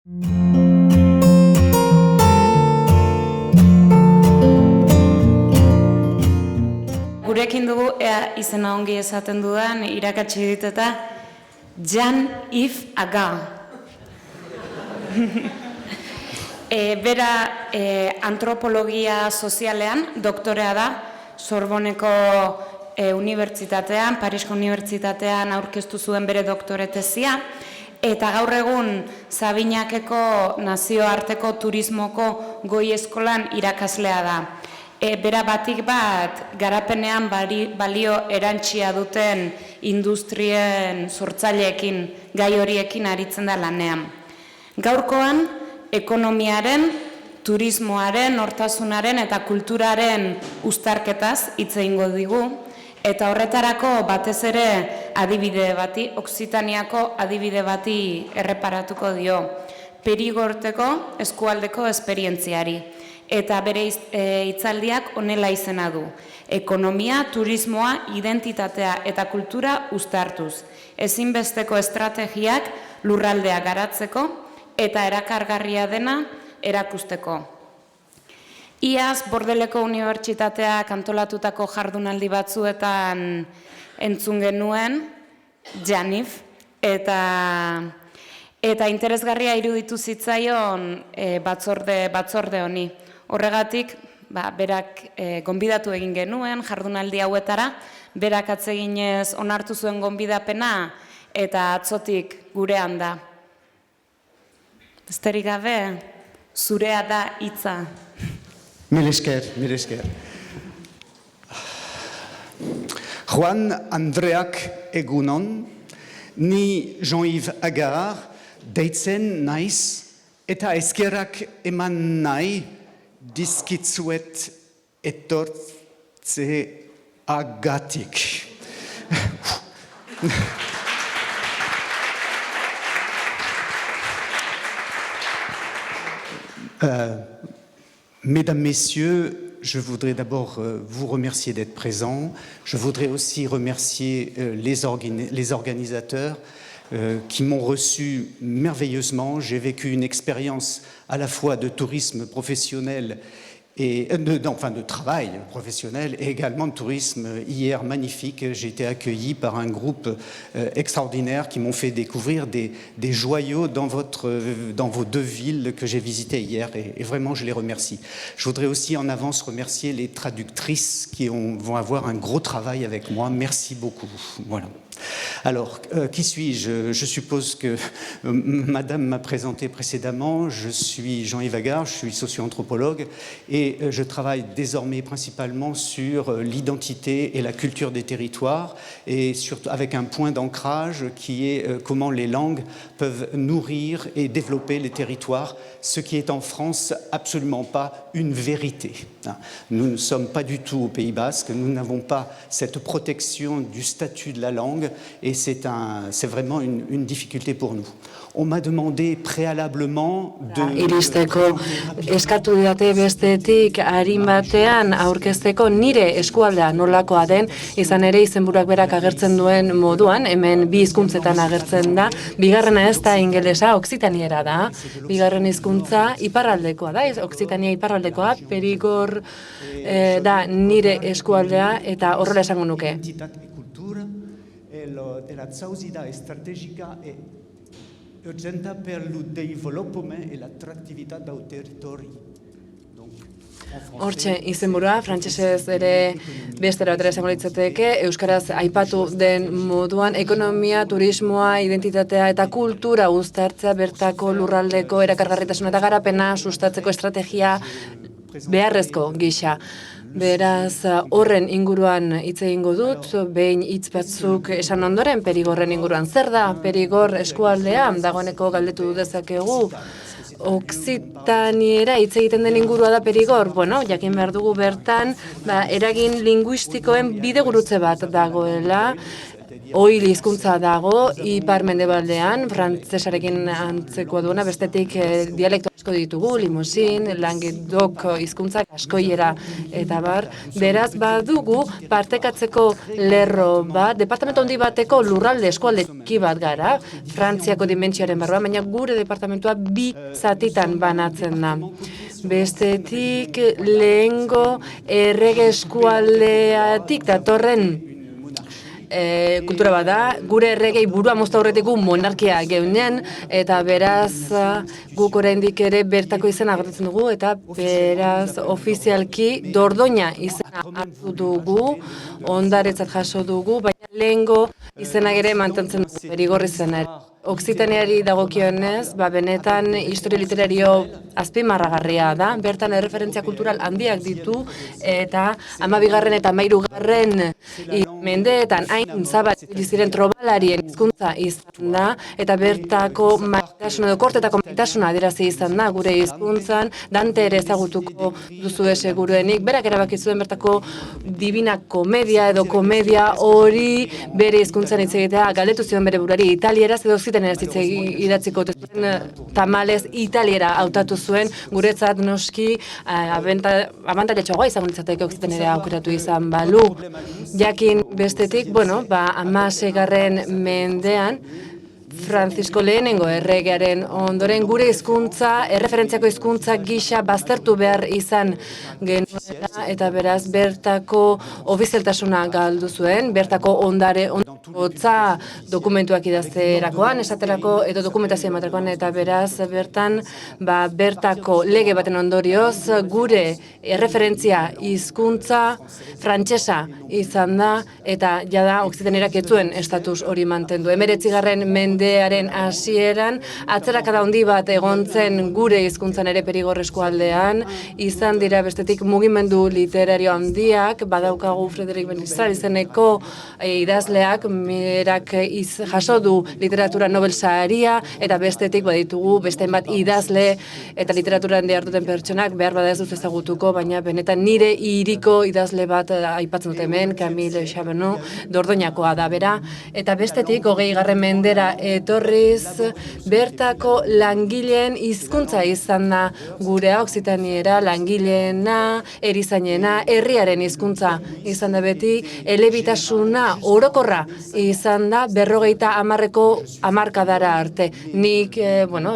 Gurekin dugu, ea izena ongi esaten dudan, irakatsi dit eta Jean-Yves Agar. Bera antropologia sozialean doktorea da, Sorboneko unibertsitatean, Parisko unibertsitatean aurkeztu zuen bere doktoretezia, eta gaur egun Sabinakeko nazioarteko turismoko goi eskolan irakaslea da. Bera batik bat garapenean balio erantsia duten industrien sortzaileekin, gai horiekin aritzen da lanean. Gaurkoan, ekonomiaren, turismoaren, nortasunaren eta kulturaren uztarketaz hitz egingo digu, eta horretarako batez ere adibide bati, Okzitaniako adibide bati erreparatuko dio, Perigorteko eskualdeko esperientziari. Eta bere hitzaldiak honela izena du. Ekonomia, turismoa, identitatea eta kultura uztartuz. Ezinbesteko estrategiak lurraldea garatzeko eta erakargarria dena erakusteko. Iaz, Bordeleko Unibertsitateak antolatutako jardunaldi batzuetan entzun genuen, Jean-Yves, eta interesgarria iruditu zitzaion batzorde honi. Horregatik, berak gonbidatu egin genuen jardunaldi hauetara, berak atseginez onartu zuen gonbidapena eta atzotik gurean da. Besterik gabe, zurea da hitza. Mil esker. Juan Andreak egunon, ni Jean-Yves Agar deitzen naiz eta eskerrak eman nahi dizkitzuet etortze agatik. Mesdames, Messieurs, je voudrais d'abord vous remercier d'être présents. Je voudrais aussi remercier les organisateurs qui m'ont reçu merveilleusement. J'ai vécu une expérience à la fois de tourisme professionnel et de travail professionnel et également de tourisme hier magnifique. J'ai été accueilli par un groupe extraordinaire qui m'ont fait découvrir des joyaux dans vos deux villes que j'ai visitées hier et vraiment je les remercie. Je voudrais aussi en avance remercier les traductrices qui vont avoir un gros travail avec moi. Merci beaucoup. Voilà. Alors, qui suis-je? Je suppose que Madame m'a présenté précédemment. Je suis Jean-Yves Agar, je suis socio-anthropologue et je travaille désormais principalement sur l'identité et la culture des territoires et surtout avec un point d'ancrage qui est comment les langues peuvent nourrir et développer les territoires, ce qui est en France absolument pas une vérité. Nous ne sommes pas du tout au Pays Basque, nous n'avons pas cette protection du statut de la langue et c'est vraiment une difficulté pour nous. On m'a demandé préalablement de... Iristeko eskatu didate bestetik arin batean aurkezteko nire eskualdea nolakoa den, izan ere izenburuak berak agertzen duen moduan, hemen bi hizkuntzetan agertzen da, bigarrena ez da ingelesa, okzitaniera da, bigarren hizkuntza iparraldekoa da, okzitania iparraldekoa, Perigor da nire eskualdea eta horrela esango nuke. La zauzida estrategica è urgente per il sviluppo e l'attrattività del territorio. Hortxe, izenburua, frantsesez ere bestera batera esango litzateke, euskaraz aipatu den moduan, ekonomia, turismoa, identitatea eta kultura uztartzea bertako lurraldeko erakargarritasuna eta garapena sustatzeko estrategia beharrezko gisa. Beraz, horren inguruan hitz egingo dut, behin hitz batzuk esan ondoren Perigorren inguruan. Zer da Perigor eskualdea? Dagoeneko galdetu dezakegu. Okzitaniera hitz egiten den ingurua da Perigor. Bueno, jakin behar dugu bertan, eragin linguistikoen bidegurutze bat dagoela. oil hizkuntza dago, ipar-mendebaldean, frantzesarekin antzekoa duena, bestetik dialekto asko ditugu, limosin, languedoc hizkuntzak askoiera eta bar. Beraz, badugu partekatzeko lerro bat, departamento handi bateko lurralde eskualde txiki bat gara, Frantziako dimentsioaren barruan, baina gure departamentua bi zatitan banatzen da. Bestetik, lehengo errege eskualdeatik datorren kultura bat da, gure erregei burua mozta horretik monarkia geunean, eta beraz guk oraindik ere bertako izena agertzen dugu, eta beraz ofizialki Dordoina izena hartu dugu, ondaretzat jaso dugu, baina lehengo izenak ere mantentzen dugu, Perigorri izena ere. Okzitaniari dagokionez, benetan historia literario azpimarragarria da, bertan erreferentzia kultural handiak ditu, eta 12. eta 13. mendeetan hain zabal ziren trobalarien hizkuntza izan da, eta bertako maitasuna edo kortetako maitasuna adierazi izan da gure hizkuntzan. Dante ere ezagutuko duzue seguruenik, berak erabaki zuen bertako Divina Komedia edo komedia hori bere hizkuntzan hitz egitea, galdetu zion bere burari italieraz edo okzitaneraz hitz idatziko zuen, tamalez italiera hautatu zuen, guretzat noski abantailatxoagoa izango litzateke okzitanera aukeratu izan balu. Jakin bestetik, 16. mendean, Francisco lehenengo erregearen ondoren gure hizkuntza, erreferentziako hizkuntza gisa baztertu behar izan genuela, eta beraz bertako ofizialtasuna galdu zuen, bertako ondotza dokumentuak idazterakoan, esaterako edo dokumentazio ematekoan, eta beraz bertan bertako lege baten ondorioz gure erreferentzia hizkuntza frantsesa izan da, eta jada okzitanerak ez zuen estatus hori mantendu. 19. mendearen hasieran atzerakada handi bat egon zen gure hizkuntzan ere Perigor eskualdean, izan dira bestetik mugimendu literario handiak, badaukagu Frederik Benistral izeneko idazleak, berak jaso du literatura Nobel saria, eta bestetik baditugu beste bat idazle eta literaturan diharduten pertsonak, behar bada ez dut ezagutuko, baina benetan nire hiriko idazle bat aipatzen dut hemen, Camille Chabanel, Dordoinakoa da bera, eta bestetik 20. mendera etorriz bertako langileen hizkuntza izan da gurea, okzitaniera, langileena, erizainena, herriaren hizkuntza izan da beti, elebitasuna orokorra izan da 50. hamarkadara arte. Nik,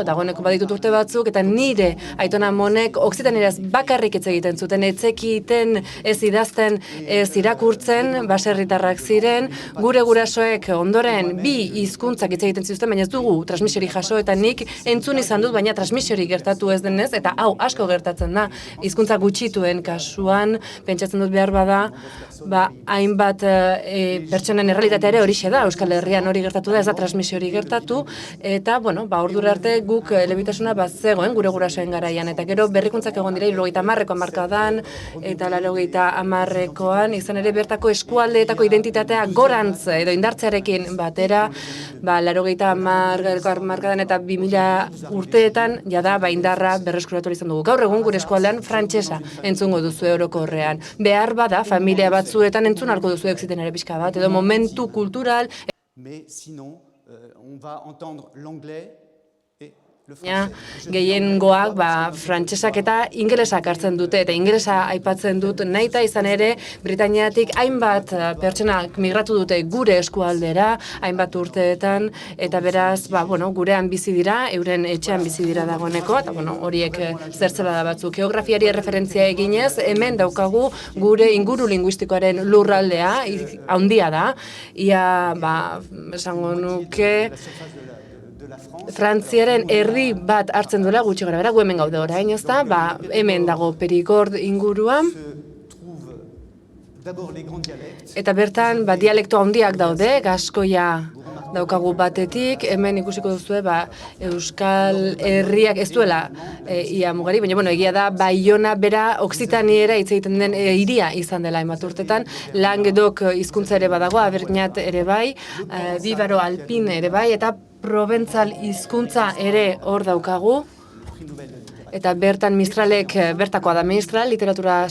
dagoeneko baditut urte batzuk, eta nire aitona monek okzitanieraz bakarrik hitz egiten zuten, etzekiten, ez idazten, ez irakurtzen, baserritarrak ziren, gure gurasoek ondoren bi hizkuntzak hitz egiten zituzten, baina ez dugu transmisiori jaso, eta nik entzun izan dut, baina transmisiori gertatu ez denez, eta hau asko gertatzen da, hizkuntza gutxituen kasuan, pentsatzen dut behar bada, hainbat pertsonen errealitatea ere horixe da, Euskal Herrian hori gertatu da, ez da transmisiori gertatu, eta, ordura arte guk elebitasuna zegoen gure gurasoen garaian, eta gero berrikuntzak egon dira 70. hamarkadan, eta 80. izan ere bertako eskualdeetako identitatea gorantz edo indartzearekin batera, 80. hamarkadan eta 2000 urteetan, jada, indarra berreskuratu izan dugu. Gaur egun gure eskualdean frantsesa entzungo duzu orokorrean. Behar bada, familia batzuetan entzun arko duzu exiten ere pixka bat, edo momentu kultural. Mais sinon, on va entendre l'anglais et le Ja, français. gehiengoak frantsesak eta ingelesak hartzen dute, eta ingelesa aipatzen dut nahita izan ere, Britainiatik hainbat pertsonak migratu dute gure eskualdera, hainbat urteetan, eta beraz, gurean bizi dira, euren etxean bizi dira dagoeneko, eta horiek zertzela da batzuk. Geografiari erreferentzia eginez, hemen daukagu gure inguru linguistikoaren lurraldea, handia da, ia, esango nuke, Frantziaren herri bat hartzen duela gutxi gara bera, gu hemen gaude orain, ezta? Hemen dago Perigord ingurua, eta bertan dialekto handiak daude, gaskoia daukagu batetik, hemen ikusiko duzue, Euskal Herriak ez duela ia mugari, baina egia da, Baiona bera okzitaniera hitz egiten den hiria izan dela hainbat urtetan, Languedoc hizkuntza ere badago, Abergnat ere bai, Bibaro Alpin ere bai, eta Proventzal hizkuntza ere hor daukagu. eta bertan Mistralek, bertakoa da Mistral, literatura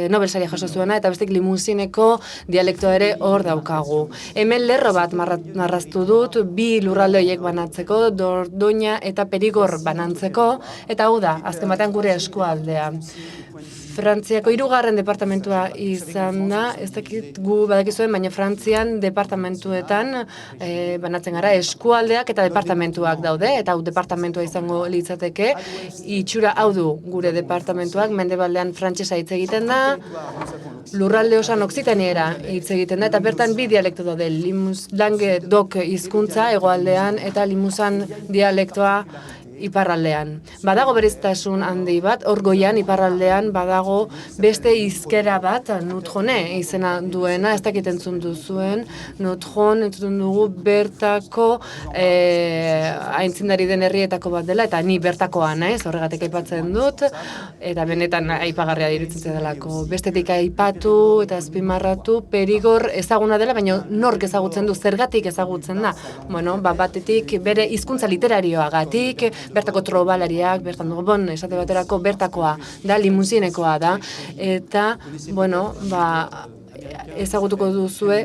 Nobel saria jaso zuena, eta bestek limusineko dialektoa ere hor daukagu. Hemen lerro bat marraztu dut, bi lurralde horiek banatzeko, Dordoina eta Perigor banantzeko, eta hau da, azken batean gure eskualdea. Frantziako 3. departamentua izan da, ez dakit gu badakizuen, baina Frantzian departamentuetan banatzen gara eskualdeak eta departamentuak daude, eta hau departamentua izango litzateke, itxura hau du gure departamentuak, mendebaldean frantsesa hitz egiten da, lurralde osan Okzitaniera hitz egiten da, eta bertan bi dialekto daude, Languedoc hizkuntza hegoaldean eta Limousin dialektoa iparraldean. Badago bereztasun handi bat, hor goian iparraldean badago beste hizkera bat, Nutjone izena duena, ez dakit entzun duzuen, Nutjon entzun dugu bertako aintzindari den herrietako bat dela, eta ni bertakoa naiz, horregatik aipatzen dut, eta benetan aipagarria iruditzen delako. Bestetik aipatu eta azpimarratu, Perigor ezaguna dela, baina nork ezagutzen du, zergatik ezagutzen da. Bueno, batetik bere hizkuntza literarioagatik, bertako trobalariak, bertan dugu, esate baterako bertakoa da, limusinekoa da, eta, bueno, ezagutuko duzue,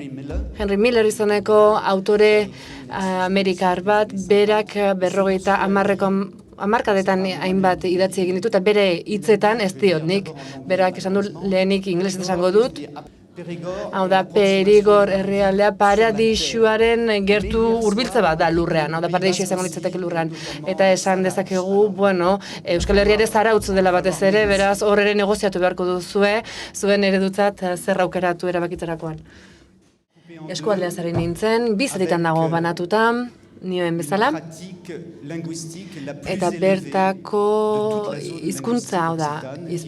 Henry Miller izaneko autore amerikar bat, berak 50 hamarkadetan hainbat idatzi egin ditu, eta bere hitzetan ez diot nik, berak esan du lehenik ingelesez esango dut, hau da, Perigor herrialdea paradisuaren gertu hurbiltze bat da lurrean, hau da, paradisua izango litzateke lurrean. Eta esan dezakegu, bueno, Euskal Herria ere zarautzu dela batez ere, beraz, hor ere negoziatu beharko duzue, zuen eredutzat zer aukeratu erabakitzerakoan. Eskualdea zari nintzen, bizatitan dago banatuta, nioen bezala, eta bertako hizkuntza, hau da,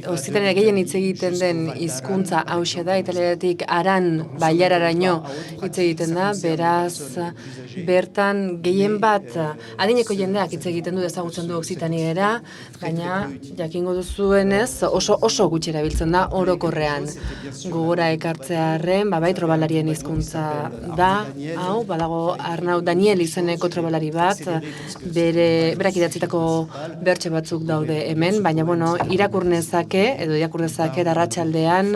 Okzitanera gehien hitz egiten den hizkuntza hauxe da, italiatik Aran Bailararaino hitz egiten da, beraz, bertan gehien bat adineko jendeak hitz egiten du, ezagutzen du Okzitaniera, baina jakingo duzuenez oso gutxi erabiltzen da orokorrean. Gogora ekartzearren, bai trobalarien hizkuntza da, hau, badago Arnau Daniel izeneko trobalari bat, berak idatzitako bertxe batzuk daude hemen, baina, bueno, irakur nezake arratsaldean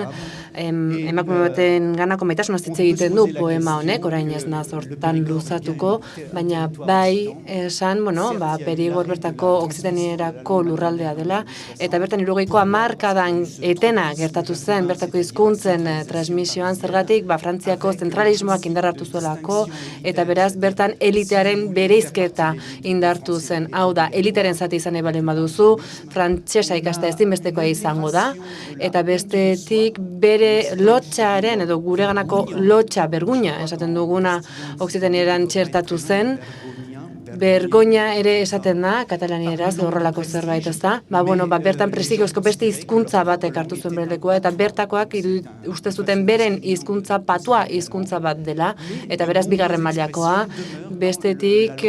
emakume baten ganako maitasuna hitz egiten du poema honek, orain ez naz hortan luzatuko, baina bai esan, bueno, Perigor bertako Okzitanierako lurraldea dela, eta bertan 60ko hamarkadan etena gertatu zen bertako hizkuntzen transmisioan, zergatik, Frantziako zentralismoak indar hartu zuelako, eta beraz bertan elitearen bereizketa indartu zen. Hau da, elitearen zati izan ebalen baduzu, frantsesa ikasta ezinbestekoa izango da, eta bestetik bere lotxaren edo gureganako lotxa berguina esaten duguna Okzitanieran txertatu zen, bergoina ere esaten da, katalanieraz, horrelako zerbait ez da. Bertan prestigiozko beste hizkuntza batek hartu zuen bere lekua, eta bertakoak uste zuten beren hizkuntza patua hizkuntza bat dela, eta beraz bigarren mailakoa, bestetik,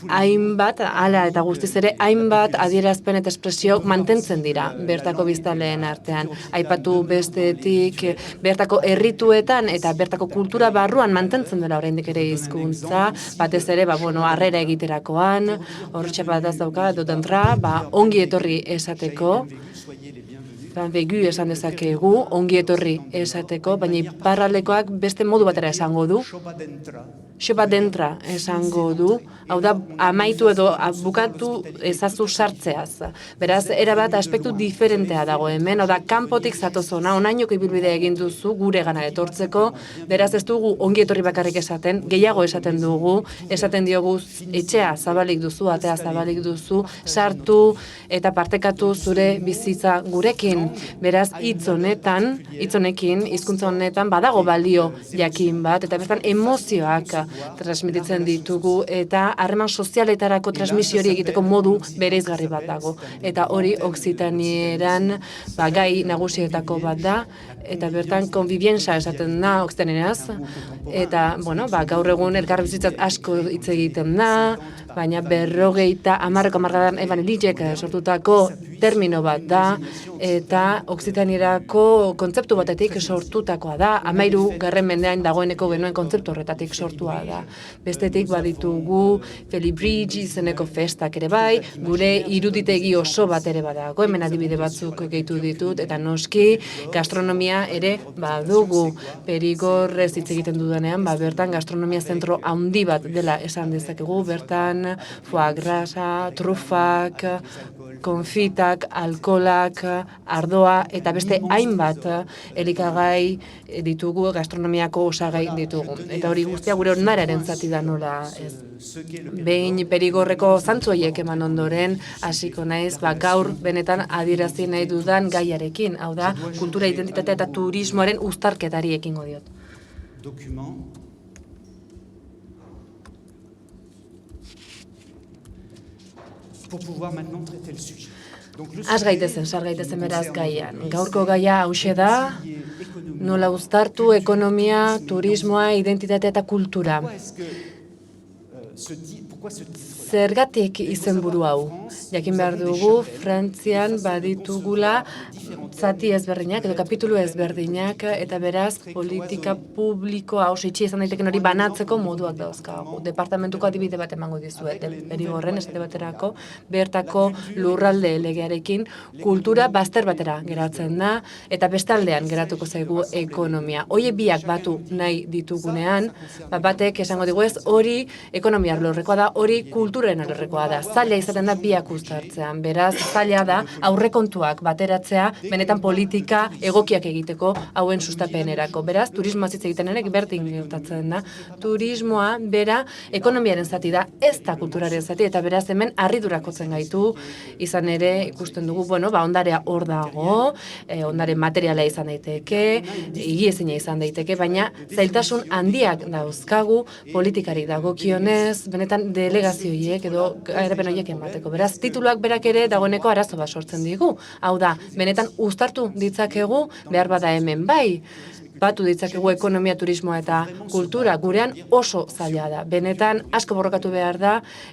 hainbat, hala eta guztiz ere, hainbat adierazpen eta espresio mantentzen dira bertako biztanleen artean. Aipatu bestetik, bertako herrituetan eta bertako kultura barruan mantentzen dela oraindik ere hizkuntza, batez ere, harrera egiterakoan, horretxe bat az dauka, dotentra, ongi etorri esateko, begu esan dezakegu, ongi etorri esateko, baina iparraldekoak beste modu batera esango du, xopa dentra esango du, hau da, amaitu edo bukatu ezazu sartzeaz. Beraz, erabat aspektu diferentea dago hemen, hau da, kanpotik zatozona, onainoko ibilbidea egin duzu gure gana etortzeko, beraz ez dugu ongi etorri bakarrik esaten, gehiago esaten dugu, esaten diogu etxea zabalik duzu, atea zabalik duzu, sartu eta partekatu zure bizitza gurekin. Beraz, hitz honekin, hizkuntza honetan badago balio jakin bat, eta bertan emozioak transmititzen ditugu, eta harreman sozialetarako transmisiori egiteko modu bereizgarri bat dago. Eta hori Okzitanieran gai nagusietako bat da, eta bertan konbibienza esaten da Okzitanieraz, eta, gaur egun elkarbizitzat asko hitz egiten da, baina 50 hamarkadan Evan Illicek sortutako termino bat da, eta Okzitanierako kontzeptu batetik sortutakoa da, 13. mendean dagoeneko genuen kontzeptu horretatik sortua kontua da. Bestetik baditugu Felibridge izeneko festak ere bai, gure iruditegi oso bat ere badago, hemen adibide batzuk gehitu ditut, eta noski gastronomia ere badugu. Perigorrez hitz egiten dudanean, bertan gastronomia zentro handi bat dela esan dezakegu, bertan foie grasa, trufak, konfitak, alkolak, ardoa eta beste hainbat elikagai ditugu, gastronomiako osagai ditugu. Eta hori guztia gure onararen zati da nola ez. Behin Perigorreko zantzu horiek eman ondoren, hasiko naiz, gaur benetan adierazi nahi dudan gaiarekin, hau da, kultura, identitatea eta turismoaren uztarketari ekingo diot. Pour pouvoir maintenant traiter le sujet. Az gaitezen, sar gaitezen beraz gaian. Gaurko gaia hauxe da, nola uztartu ekonomia, turismoa, identitatea eta kultura. Zergatik izenburu hau? Jakin behar dugu, Frantzian baditugula zati ezberdinak edo kapitulu ezberdinak eta beraz politika publikoa oso itxi izan daiteken hori banatzeko moduak dauzkagu. Departamentuko adibide bat emango dizuet, Perigorren esate baterako bertako lurralde legearekin kultura bazter batera geratzen da eta bestaldean geratuko zaigu ekonomia. Hoie biak batu nahi ditugunean, batek esango digu ez hori ekonomia alorrekoa da, hori kulturen alorrekoa da. Zaila izaten da biak uztartzean. Beraz, zaila da aurrekontuak bateratzea benetan politika egokiak egiteko hauen sustapenerako. Beraz, turismoa hitz egiten ere berdin gertatzen da. Turismoa bera ekonomiaren zati da, ez da kulturaren zati, eta beraz hemen harridurakotzen gaitu, izan ere ikusten dugu, ondarea hor dago, ondare materiala izan daiteke, higiezina izan daiteke, baina zailtasun handiak dauzkagu politikari dagokionez, benetan delegazioiek edo erapen horiek emateko. Beraz, tituluak berak ere dagoeneko arazo bat sortzen digu. Hau da, benetan uztartu ditzakegu, behar bada hemen bai, batu ditzakegu ekonomia, turismoa eta kultura, gurean oso zaila da. Benetan, asko borrokatu behar da,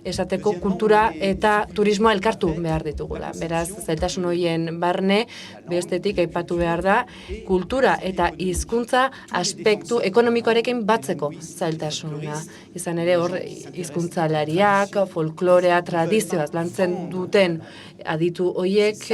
esateko kultura eta turismoa elkartu behar ditugula. Beraz, zailtasun horien barne, bestetik aipatu behar da, kultura eta hizkuntza aspektu ekonomikoarekin batzeko zailtasuna. Izan ere, hor, hizkuntzalariak, folklorea, tradizioaz lantzen duten aditu horiek,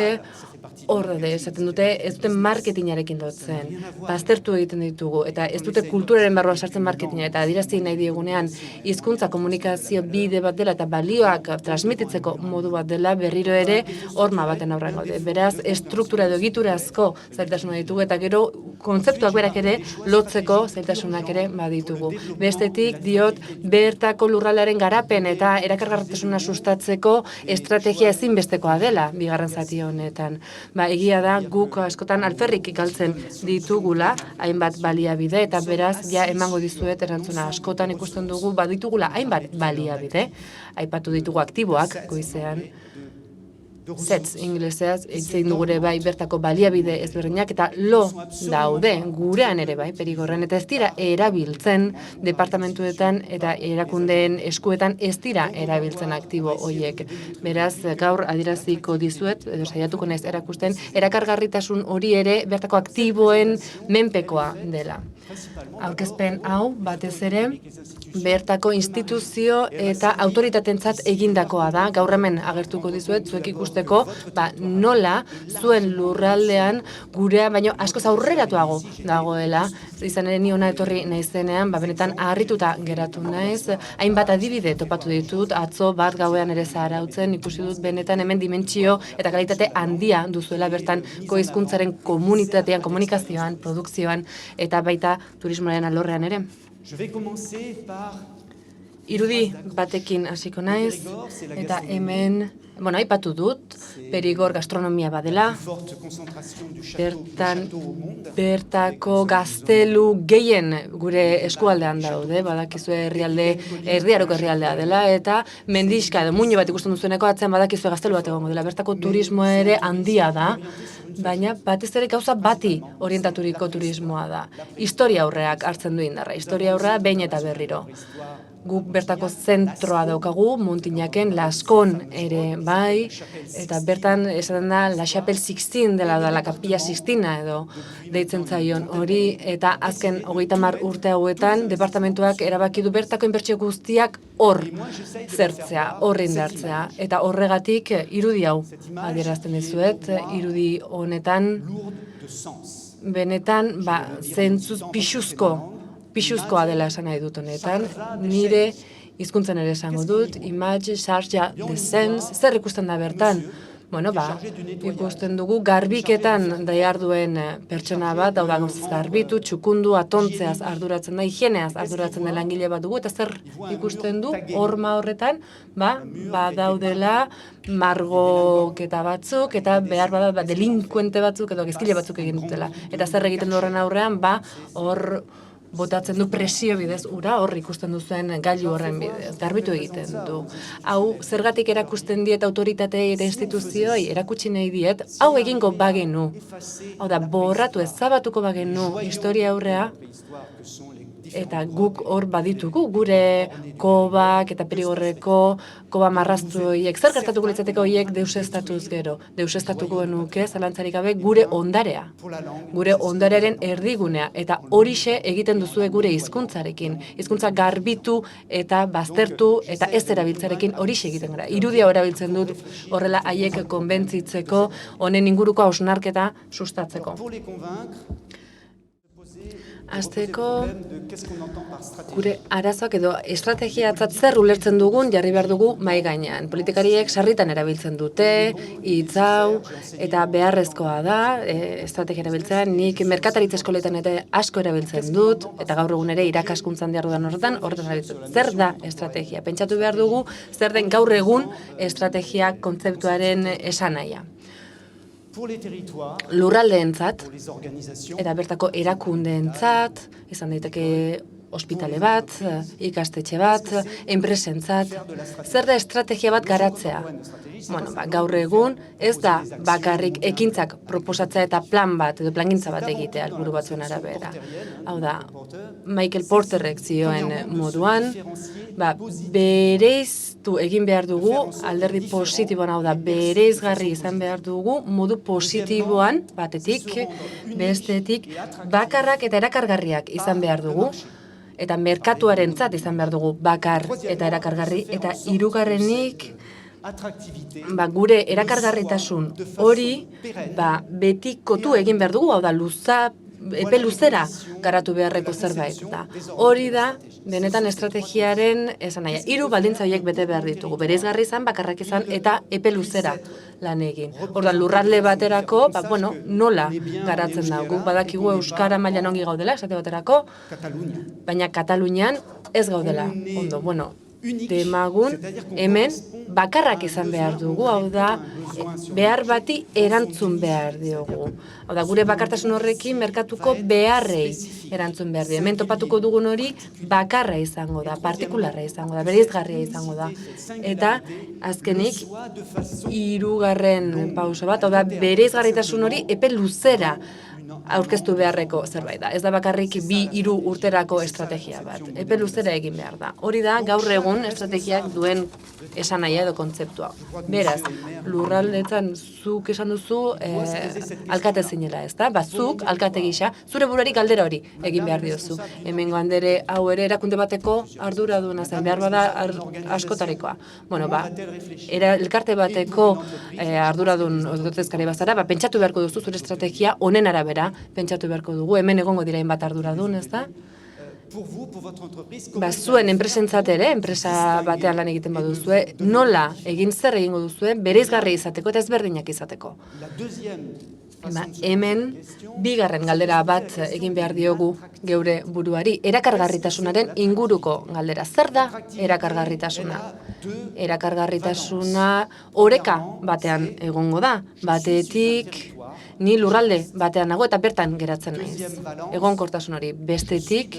hor esaten dute, ez duten marketingarekin lotzen, baztertu egiten ditugu, eta ez dute kulturaren barruan sartzen marketinga, eta adierazti nahi diegunean, hizkuntza komunikazio bide bat dela, eta balioak transmititzeko modu bat dela, berriro ere, horma baten aurrean gaude. Beraz, estruktura edo egiturazko zailtasuna ditugu, eta gero, kontzeptuak berak ere, lotzeko zailtasunak ere baditugu. Bestetik, diot, bertako lurraldearen garapen eta erakargarritasuna sustatzeko estrategia ezinbestekoa dela, bigarren zati honetan. Egia da guk askotan alferrik galtzen ditugula, hainbat baliabide, eta beraz, ja emango dizuet erantzuna askotan ikusten dugu, baditugula hainbat baliabide, aipatu ditugu aktiboak goizean, sets ingleseaz, itzein dugure bai bertako baliabide ezberdinak eta lo daude gurean ere bai, Perigorren, eta ez dira erabiltzen departamentuetan eta erakundeen eskuetan ez dira erabiltzen aktibo horiek. Beraz, gaur adieraziko dizuet, edo saiatuko naiz erakusten, erakargarritasun hori ere bertako aktiboen menpekoa dela. Aurkezpen hau, batez ere, bertako instituzio eta autoritatentzat egindakoa da, gaur hemen agertuko dizuet, zuek ikusteko, nola zuen lurraldean gurea baino askoz aurreratuago dagoela, izan ere ni hona etorri naizenean, benetan harrituta geratu naiz, hainbat adibide topatu ditut, atzo bat gauean ere zaharautzen, ikusi dut benetan hemen dimentsio eta kalitate handia duzuela bertan hizkuntzaren komunitatean, komunikazioan, produkzioan eta baita turismoaren alorrean ere. Irudi batekin hasiko naiz, eta hemen, aipatu dut, Perigor gastronomia badela, bertako gaztelu gehien gure eskualdean daude, badakizue erdiaroko herrialdea dela, eta mendixka edo muino bat ikusten duzueneko atzean badakizue gaztelu bat egongo dela, bertako turismoa ere handia da, baina batez ere gauza bati orientaturiko turismoa da. Historia aurreak hartzen du indarra, historia aurrea behin eta berriro. Guk bertako zentroa daukagu, Montinaken, Laskon ere bai, eta bertan esaten da La Chapelle Sixtine dela da, La Capilla Sixtina edo deitzen zaion hori, eta azken 30 urte hauetan departamentuak erabaki du bertako inbertsio guztiak hor zertzea, hor indartzea, eta horregatik irudi hau adierazten dizuet, irudi honetan benetan zentzuz pixuzkoa dela esan nahi dut honetan, nire hizkuntzan ere esango dut, image, charge, the sense, zer ikusten da bertan? Bueno, ikusten dugu garbiketan diharduen pertsona bat, hau da gauziz garbitu, txukundu, atontzeaz arduratzen da, higieneaz arduratzen da langile bat dugu, eta zer ikusten du, horma horretan, badaudela margoketa batzuk, eta behar bada delinkuente batzuk, edo gezkile batzuk egin dutela. Eta zer egiten du horren aurrean, hor botatzen du presio bidez ura, hor ikusten duzuen gailu horren bidez, garbitu egiten du. Hau, zergatik erakusten diet autoritatei eta instituzioi, erakutsi nahi diet, hau egingo bagenu. Hau da, borratu ezabatuko bagenu historia aurrea, eta guk hor baditugu, gure kobak eta perigorreko koba marraztu horiek, zer gertatuko litzateko horiek deuseztatuz gero. Deuseztatuko nuke, zalantzarik gabe, gure ondarea. Gure ondarearen erdigunea, eta horixe egiten duzue gure hizkuntzarekin. Hizkuntza garbitu eta baztertu eta ez erabiltzarekin horixe egiten gara. Irudia erabiltzen dut horrela haiek konbentzitzeko, honen inguruko hausnarketa sustatzeko. Azteko, gure arazoak edo estrategiatzat zer ulertzen dugun jarri behar dugu mai gainean. Politikariek sarritan erabiltzen dute, hitz hau, eta beharrezkoa da, estrategia erabiltzea, nik merkataritza eskoletan ere asko erabiltzen dut, eta gaur egun ere irakaskuntzan diardudan horretan erabiltzen. Zer da estrategia? Pentsatu behar dugu, zer den gaur egun estrategia kontzeptuaren esanahia. Lurraldeentzat eta bertako erakundeentzat, izan daiteke ospitale bat, ikastetxe bat, enpresentzat, zer da estrategia bat garatzea? Bueno, gaur egun ez da bakarrik ekintzak proposatzea eta plan bat edo plangintza bat egitea helburu batzuen arabera. Hau da, Michael Porterrek zioen moduan, bereiztu egin behar dugu, alderdi positiboan, hau da, bereizgarri izan behar dugu, modu positiboan, batetik, bestetik, bakarrak eta erakargarriak izan behar dugu, eta merkatuarentzat izan behar dugu bakar eta erakargarri, eta hirugarrenik, gure erakargarritasun hori betikotu egin behar dugu, hau da, epe luzera garatu beharreko zerbait da. Hori da, benetan estrategiaren esan nahi. 3 baldintza horiek bete behar ditugu. Bereizgarri izan, bakarrak izan eta epe luzera lan egin. Orduan, lurralde baterako, nola garatzen da. Guk badakigu euskara mailan ongi gaudela, esate baterako, baina Katalunian ez gaudela. Ondo, demagun, hemen bakarrak izan behar dugu, hau da, behar bati erantzun behar diogu. Hau da, gure bakartasun horrekin merkatuko beharrei erantzun behar diogu. Hemen topatuko dugun hori bakarra izango da, partikularra izango da, bereizgarria izango da. Eta, azkenik, 3. pauso bat, hau da, bereizgarritasun hori epe luzera aurkeztu beharreko zerbait da. Ez da bakarrik 2-3 urterako estrategia bat. Epe luzera egin behar da. Hori da, gaur egun estrategiak duen esanahia edo kontzeptua. Beraz, lurraldeetan zuk esan duzu alkate zinela, ez da? Zuk, alkate gisa, zure buruari galdera hori egin behar diozu. Hemengo handere hau ere erakunde bateko arduraduna zen, behar bada askotarikoa. Elkarte bateko arduradun ordezkari bazara, pentsatu beharko duzu zure estrategia honen arabera, pentsatu beharko dugu, hemen egongo dira hainbat arduradun, ez da? Zuen enpresentzat ere, enpresa batean lan egiten baduzue, nola zer egingo duzue, bereizgarri izateko eta ezberdinak izateko. Hemen, 2. galdera bat egin behar diogu geure buruari, erakargarritasunaren inguruko galdera. Zer da erakargarritasuna? Erakargarritasuna oreka batean egongo da, batetik ni lurralde batean nago eta bertan geratzen naiz. Egonkortasun hori, bestetik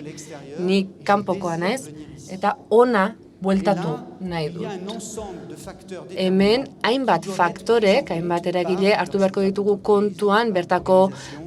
ni kanpokoa naiz eta ona bueltatu nahi dut. Hemen hainbat faktorek, hainbat eragile hartu beharko ditugu kontuan bertako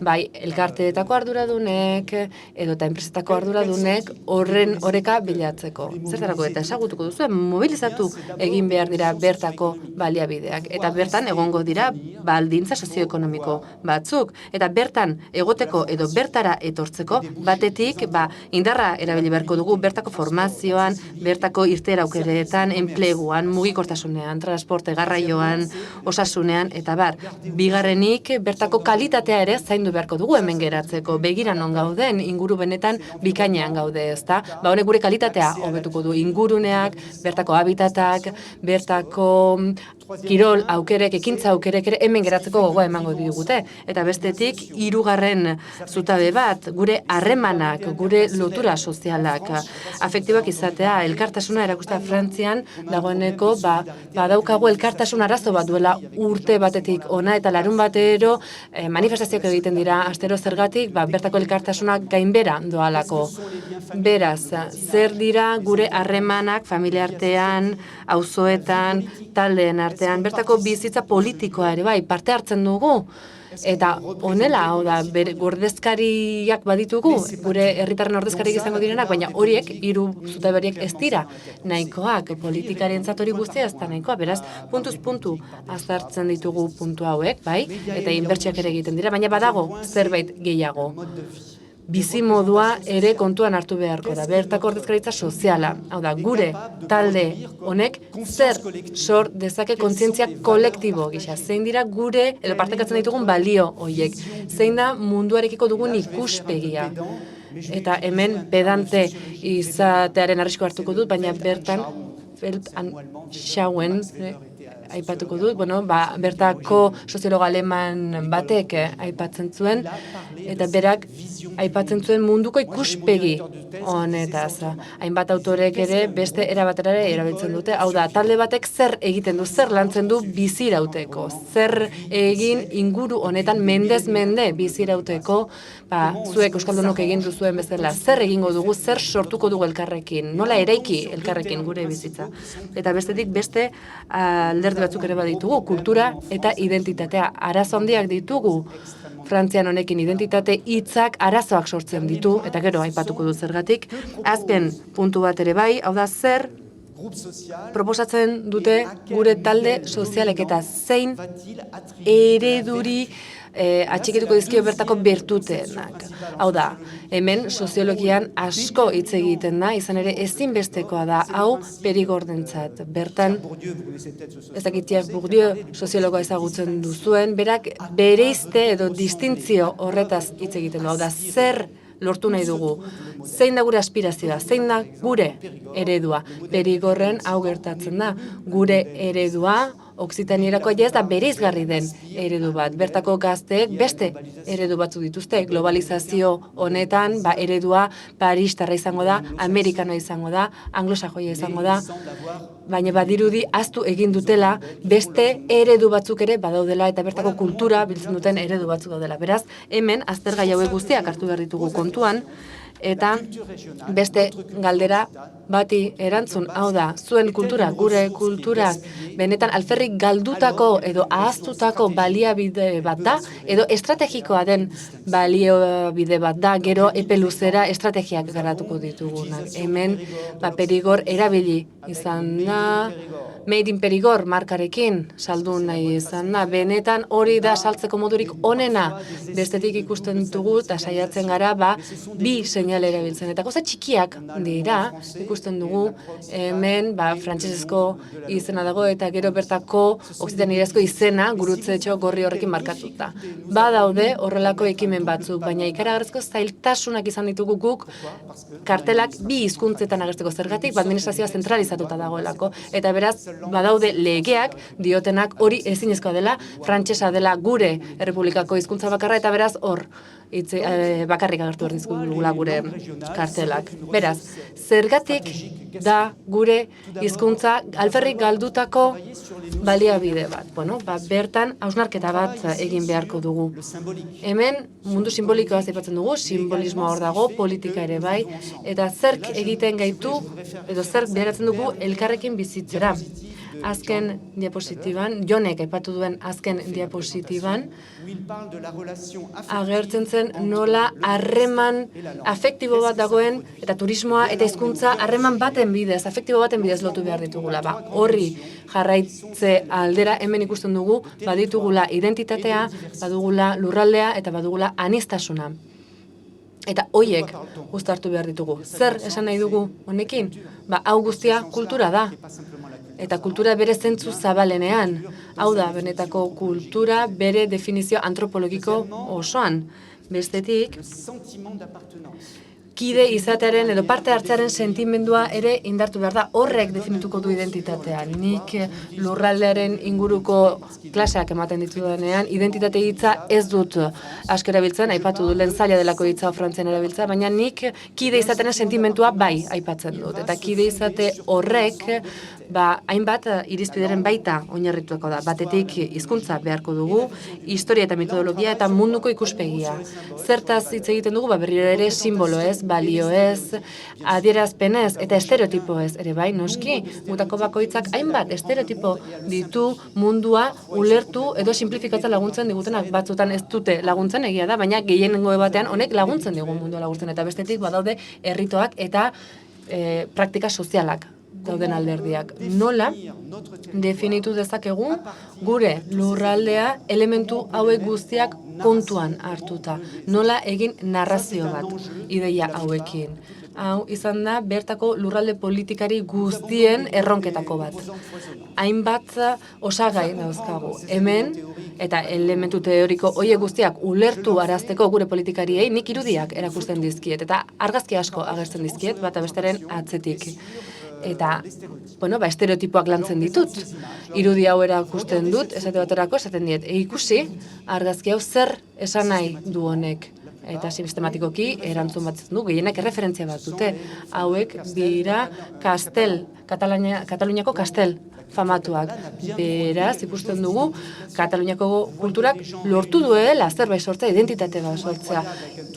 bai elkarteetako arduradunek edo eta enpresetako arduradunek horren oreka bilatzeko. Zertarako eta ezagutuko duzu, mobilizatu egin behar dira bertako baliabideak eta bertan egongo dira baldintza sozioekonomiko batzuk eta bertan egoteko edo bertara etortzeko batetik indarra erabili beharko dugu bertako formazioan, bertako irteera aukeretan, enpleguan, mugikortasunean, transporte garraioan, osasunean eta bar. Bigarrenik bertako kalitatea ere zaindu beharko dugu hemen geratzeko. Begira non gauden, inguru benetan bikainean gaude, ezta? Honek gure kalitatea hobetuko du inguruneak, bertako habitatak, bertako kirol aukerek, ekintza aukerek ere hemen geratzeko gogoa emango digute. Eta bestetik, hirugarren zutabe bat, gure harremanak, gure lotura sozialak, afektibak izatea, elkartasuna erakustea Frantzian, dagoeneko, badaukagu elkartasun arazo bat duela urte batetik ona, eta larun batero manifestazioak egiten dira, astero zergatik, bertako elkartasuna gainbera doalako. Beraz, zer dira gure harremanak, familia artean, auzoetan, taldeen artean, bertako bizitza politikoa ere bai, parte hartzen dugu. Eta honela, hau da, ordezkariak baditugu, gure herritarren ordezkariak izango direnak, baina horiek, hiru zutaberiek ez dira nahikoak, politikarientzat hori guztia ez da nahikoa, beraz, puntuz puntu azartzen ditugu puntu hauek, bai, eta inbertsioak ere egiten dira, baina badago zerbait gehiago. Bizi modua ere kontuan hartu beharko da, bertako ordezkaritza soziala, hau da, gure talde honek zer sor dezake kontzientzia kolektibo gisa, zein dira gure, edo partekatzen ditugun balio horiek, zein da munduarekiko dugun ikuspegia. Eta hemen pedante izatearen arrisko hartuko dut, baina bertan Schauen aipatuko dut, bertako soziologo aleman batek aipatzen zuen, eta berak aipatzen zuen munduko ikuspegi honetaz. Hainbat autorek ere beste erabatera erabiltzen dute, hau da, talde batek zer egiten du, zer lantzen du bizirauteko, zer egin inguru honetan mendez mende bizirauteko, zuek euskaldunok egin duzuen bezala, zer egingo dugu, zer sortuko dugu elkarrekin, nola eraiki elkarrekin gure bizitza. Eta bestetik beste alderdi batzuk ere baditugu, kultura eta identitatea. Arazo handiak ditugu, Frantzian honekin identitate hitzak arazoak sortzen ditu, eta gero aipatuko du zergatik. Azken puntu bat ere bai, hau da zer proposatzen dute gure talde sozialek eta zein ereduri atxikituko dizkio bertako bertutenak. Hau da, hemen soziologian asko hitz egiten da, izan ere ezinbestekoa da, hau Perigordentzat. Bertan, ez dakitiak Bourdieu soziologoa ezagutzen duzuen, berak bereizte edo distintzio horretaz hitz egiten du. Hau da, zer lortu nahi dugu, zein da gure aspirazioa, zein da gure eredua. Perigorren hau gertatzen da, gure eredua, Oksitanierako ez da bereizgarri den eredu bat. Bertako gazteek beste eredu batzu dituzte. Globalizazio honetan eredua paristarra izango da, amerikanoa izango da, anglosajoia izango da, baina badirudi ahaztu egin dutela beste eredu batzuk ere badaudela eta bertako kultura biltzen duten eredu batzuk daudela. Beraz, hemen aztergai hauek guztiak hartu behar ditugu kontuan, eta beste galdera bati erantzun, hau da, zuen kultura, gure kulturak, benetan alferrik galdutako edo ahaztutako baliabide bat da, edo estrategikoa den baliabide bat da, gero epe luzera estrategiak garatuko ditugunak. Hemen, Perigor erabili izan da, Made in Perigor markarekin saldu nahi izan da, benetan hori da saltzeko modurik onena, bestetik ikusten ditugu eta saiatzen gara, bi seinale erabiltzen, eta gauza txikiak dira, ikusten dugu, hemen, frantsesezko izena dago, eta gero bertako oksitanierezko izena gurutzetxo gorri horrekin markatuta. Badaude horrelako ekimen batzuk, baina ikaragarrizko zailtasunak izan ditugu guk kartelak bi hizkuntzetan agertzeko zergatik, administrazioa zentralizatuta dagoelako, eta beraz, badaude legeak diotenak hori ezinezkoa dela, frantsesa dela gure errepublikako hizkuntza bakarra, eta beraz hor bakarrik agertu behar dizkigula gure kartelak. Beraz, zergatik da gure hizkuntza alferrik galdutako baliabide bat. Bueno, bertan hausnarketa bat egin beharko dugu. Hemen mundu simbolikoa aipatzen dugu, simbolismoa hor dago, politika ere bai, eta zerk egiten gaitu, edo zerk bideratzen dugu elkarrekin bizitzera. Azken diapositiban, Jonek aipatu duen azken diapositiban, agertzen zen nola harreman afektibo bat dagoen, eta turismoa eta hizkuntza harreman baten bidez, afektibo baten bidez lotu behar ditugula. Horri jarraitze aldera hemen ikusten dugu, baditugula identitatea, badugula lurraldea eta badugula aniztasuna. Eta hoiek uztartu behar ditugu. Zer esan nahi dugu honekin? Hau guztia kultura da. Eta kultura bere zentzu zabalenean. Hau da, benetako kultura bere definizio antropologiko osoan. Bestetik, kide izatearen edo parte hartzearen sentimendua ere indartu behar da. Horrek definituko du identitatea. Nik lurraldearen inguruko klaseak ematen ditudanean, identitate hitza ez dut asko erabiltzen, aipatu du lehen zaila delako hitza frantzian erabiltza, baina nik kide izatearen sentimentua bai aipatzen dut. Eta kide izate horrek hainbat irizpideren baita oinarrituko da. Batetik hizkuntza beharko dugu, historia eta metodologia eta munduko ikuspegia. Zertaz hitz egiten dugu, berriro ere simbolo ez, balio ez, adierazpenez eta estereotipo ez ere bai, noski, gutako bakoitzak hainbat estereotipo ditu mundua ulertu edo simplifikatzen laguntzen digutenak, batzutan ez dute laguntzen egia da, baina gehienengo batean honek laguntzen digu mundua laguntzen, eta bestetik badaude erritoak eta praktika sozialak dauden alderdiak. Nola definitu dezakegu gure lurraldea elementu hauek guztiak kontuan hartuta. Nola egin narrazio bat ideia hauekin. Hau izan da bertako lurralde politikari guztien erronketako bat. Hainbat osagai dauzkagu. Hemen, eta elementu teoriko horiek guztiak ulertu arazteko gure politikariei nik irudiak erakusten dizkiet, eta argazki asko agertzen dizkiet, bata besteren atzetik. Eta, estereotipoak lantzen ditut. Irudi hau erakusten dut, esate baterako, esaten diet, ikusi, argazki hau zer esan nahi du honek. Eta sistematikoki erantzun bat du, gehienak erreferentzia bat dute. Hauek dira Kataluniako kastel famatuak. Beraz, ikusten dugu, Kataluniako kulturak lortu duela zerbait sortzea, identitate bat sortzea.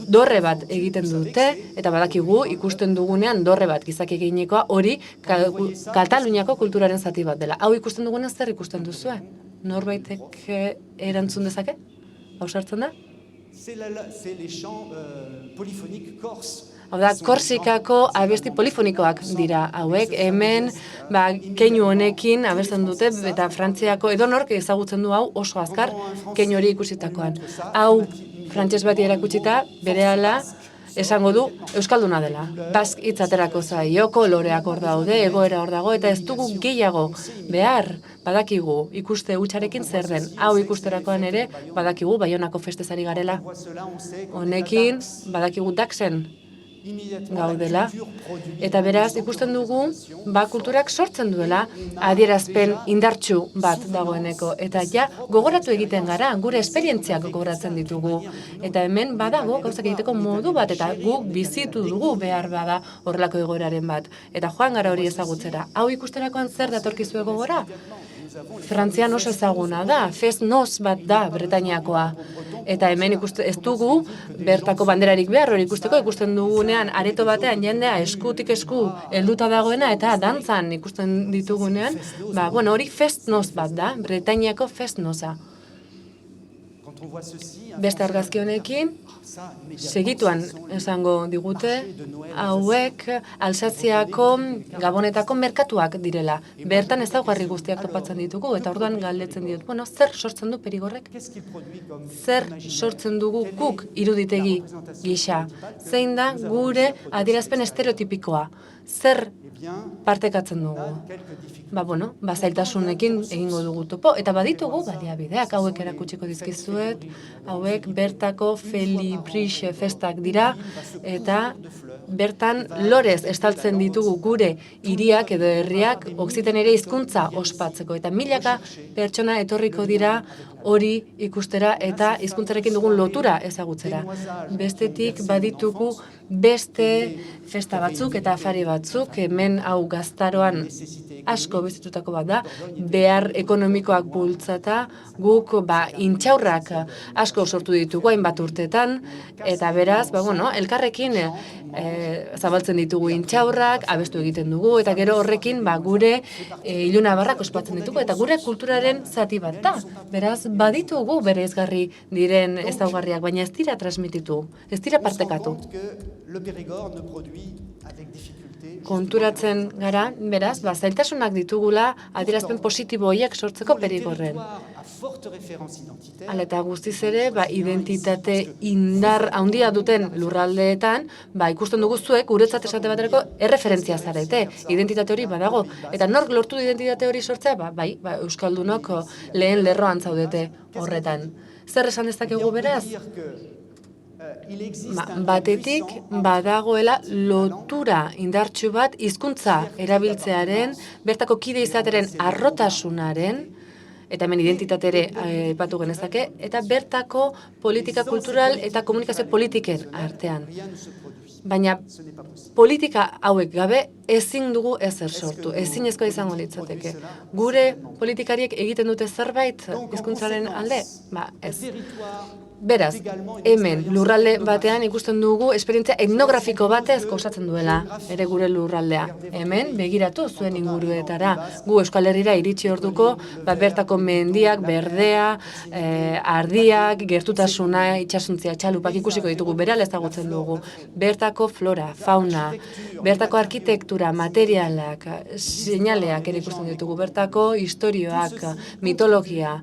Dorre bat egiten dute, eta badakigu ikusten dugunean dorre bat gizaki eginekoa hori Kataluniako kulturaren zati bat dela. Hau ikusten dugunean zer ikusten duzue? Norbaitek erantzun dezake? Hau sartzen da? Hau da, Korsikako abesti polifonikoak dira hauek, hemen keinu honekin abesten dute, eta Frantziako edonork ezagutzen du hau oso azkar keinu hori ikusitakoan. Hau frantses bati erakutsita, berehala esango du euskalduna dela. Bask hitz aterako zaio, koloreak hor daude, egoera hor dago, eta ez dugu gehiago behar, badakigu ikuste hutsarekin zer den. Hau ikusterakoan ere, badakigu Baionako festezari garela. Honekin, badakigu Daxen gaudela. Eta beraz, ikusten dugu, kulturak sortzen duela adierazpen indartsu bat dagoeneko. Eta gogoratu egiten gara, gure esperientziak gogoratzen ditugu. Eta hemen badago, gauzak egiteko modu bat, eta guk bizitu dugu behar bada horrelako egoeraren bat. Eta joan gara hori ezagutzera. Hau ikusterakoan zer datorkizue gogora? Frantzian oso ezaguna da, Fest Noz bat da Bretainiakoa. Eta hemen ez dugu bertako banderarik behar hori ikusteko, ikusten dugunean areto batean jendea eskutik esku helduta dagoena eta dantzan ikusten ditugunean, hori Fest Noz bat da, Bretainiako Fest Noza. Beste argazki honekin, segituan esango digute, hauek Alsaziako Gabonetako merkatuak direla. Bertan ezaugarri guztiak topatzen ditugu, eta orduan galdetzen diot, zer sortzen du Perigorrek? Zer sortzen dugu guk iruditegi gisa? Zein da gure adierazpen estereotipikoa? Zer partekatzen dugu? Zailtasunekin egingo dugu topo, eta baditugu baliabideak hauek erakutsiko dizkizuet, hauek bertako Felipe Prix festak dira, eta bertan lorez estaltzen ditugu gure hiriak edo herriak Oksiten ere hizkuntza ospatzeko. Eta milaka pertsona etorriko dira hori ikustera eta hizkuntzarekin dugun lotura ezagutzera. Bestetik baditugu beste festa batzuk eta afari batzuk, hemen hau Gaztaroan asko bizitutako bat da, behar ekonomikoak bultzata, guk intxaurrak asko sortu ditugu hainbat urtetan, eta beraz, elkarrekin zabaltzen ditugu intxaurrak, abestu egiten dugu, eta gero horrekin gure ilunabarrak ospatzen ditugu, eta gure kulturaren zati bat da. Beraz, baditugu bereizgarri diren ezaugarriak, baina ez dira transmititu, ez dira partekatu. Konturatzen gara, beraz, zailtasunak ditugula adierazpen positibo horiek sortzeko Perigorren. Hala eta guztiz ere, identitate indar handia duten lurraldeetan, ikusten dugu zuek, guretzat esate baterako, erreferentzia zarete. Identitate hori badago. Eta nork lortu identitate hori sortzea? Euskaldunok lehen lerroan zaudete horretan. Zer esan dezakegu beraz? Batetik badagoela lotura indartsu bat hizkuntza erabiltzearen, bertako kide izateren arrotasunaren, eta hemen identitate ere aipatu genezake, eta bertako politika kultural eta komunikazio politiken artean. Baina politika hauek gabe ezin dugu ezer sortu, ezinezkoa izango litzateke. Gure politikariek egiten dute zerbait hizkuntzaren alde? Ez. Beraz, hemen lurralde batean ikusten dugu esperientzia etnografiko batez osatzen duela ere gure lurraldea. Hemen begiratu zuen inguruetara. Gu Euskal Herrira iritsi orduko, bertako mendiak, berdea, ardiak, gertutasuna, itsasuntzia, txalupak ikusiko ditugu, berehala ezagutzen dugu. Bertako flora, fauna, bertako arkitektura, materialak, seinaleak ere ikusten ditugu, bertako istorioak, mitologia,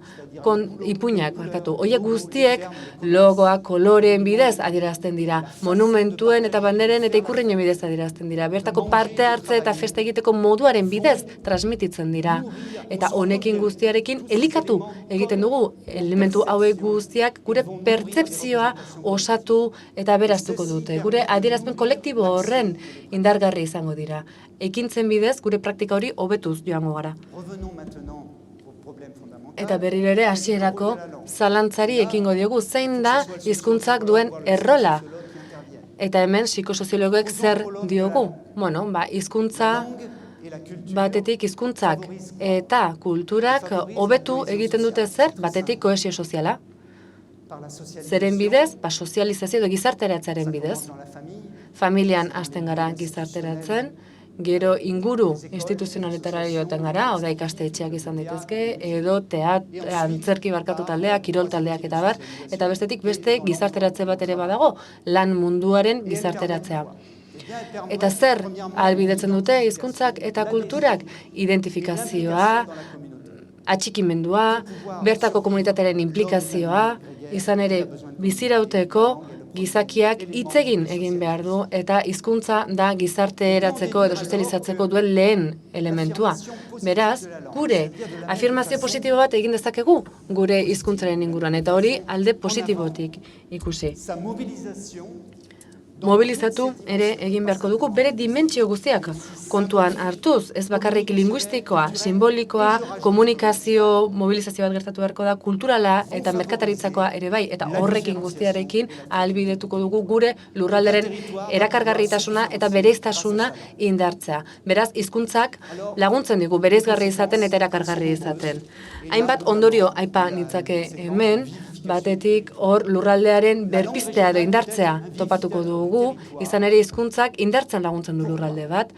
ipuinak, horiek guztiek logoak, koloreen bidez adierazten dira, monumentuen eta banderen eta ikurrinen bidez adierazten dira, bertako parte hartze eta festa egiteko moduaren bidez transmititzen dira. Eta honekin guztiarekin elikatu egiten dugu elementu hauek guztiak gure pertzepzioa osatu eta beraztuko dute. Gure adierazpen kolektibo horren indargarri izango dira. Ekintzen bidez gure praktika hori hobetuz joango gara. Eta berriro ere hasierako zalantzari ekingo diogu zein da hizkuntzak duen errola. Eta hemen psikosoziologoek zer diogu? Hizkuntza batetik hizkuntzak eta kulturak hobetu egiten dute zer? Batetik kohesio soziala. Zeren bidez? Sozializazio edo gizarteratzearen bidez. Familian hasten gara gizarteratzen, gero inguru instituzionaletara joaten gara, hau da ikastetxeak izan daitezke, edo antzerki barkatu taldeak, kirol taldeak eta bar, eta bestetik beste gizarteratze bat ere badago, lan munduaren gizarteratzea. Eta zer ahalbidetzen dute hizkuntzak eta kulturak? Identifikazioa, atxikimendua, bertako komunitatearen implikazioa, izan ere bizirauteko gizakiak hitz egin behar du eta hizkuntza da gizarteratzeko edo sozializatzeko duen lehen elementua. Beraz, gure afirmazio positibo bat egin dezakegu gure hizkuntzaren inguruan eta hori alde positibotik ikusi. Mobilizatu ere egin beharko dugu bere dimentsio guztiak kontuan hartuz, ez bakarrik linguistikoa, simbolikoa, komunikazio, mobilizazio bat gertatu beharko da, kulturala eta merkataritzakoa ere bai, eta horrekin guztiarekin ahalbidetuko dugu gure lurralderen erakargarritasuna eta bereiztasuna indartzea. Beraz, hizkuntzak laguntzen digu bereizgarri izaten eta erakargarri izaten. Hainbat ondorio aipa nitzake hemen, batetik hor lurraldearen berpiztea edo indartzea topatuko dugu, izan ere hizkuntzak indartzen laguntzen du lurralde bat.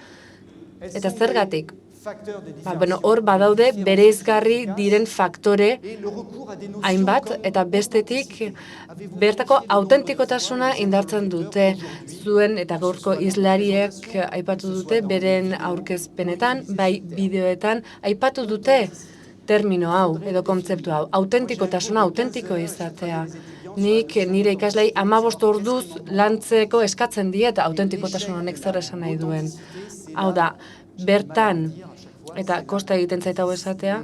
Eta zergatik? Hor badaude bereizgarri diren faktore hainbat eta bestetik bertako autentikotasuna indartzen dute. Zuen eta gaurko hizlariek aipatu dute beren aurkezpenetan, bai bideoetan aipatu dute termino hau edo kontzeptu hau, autentikotasuna, autentiko izatea. Nik nire ikaslei 15 orduz lantzeko eskatzen diet autentikotasun honek zer esan nahi duen. Hau da, bertan, eta kosta egiten zait hau esatea,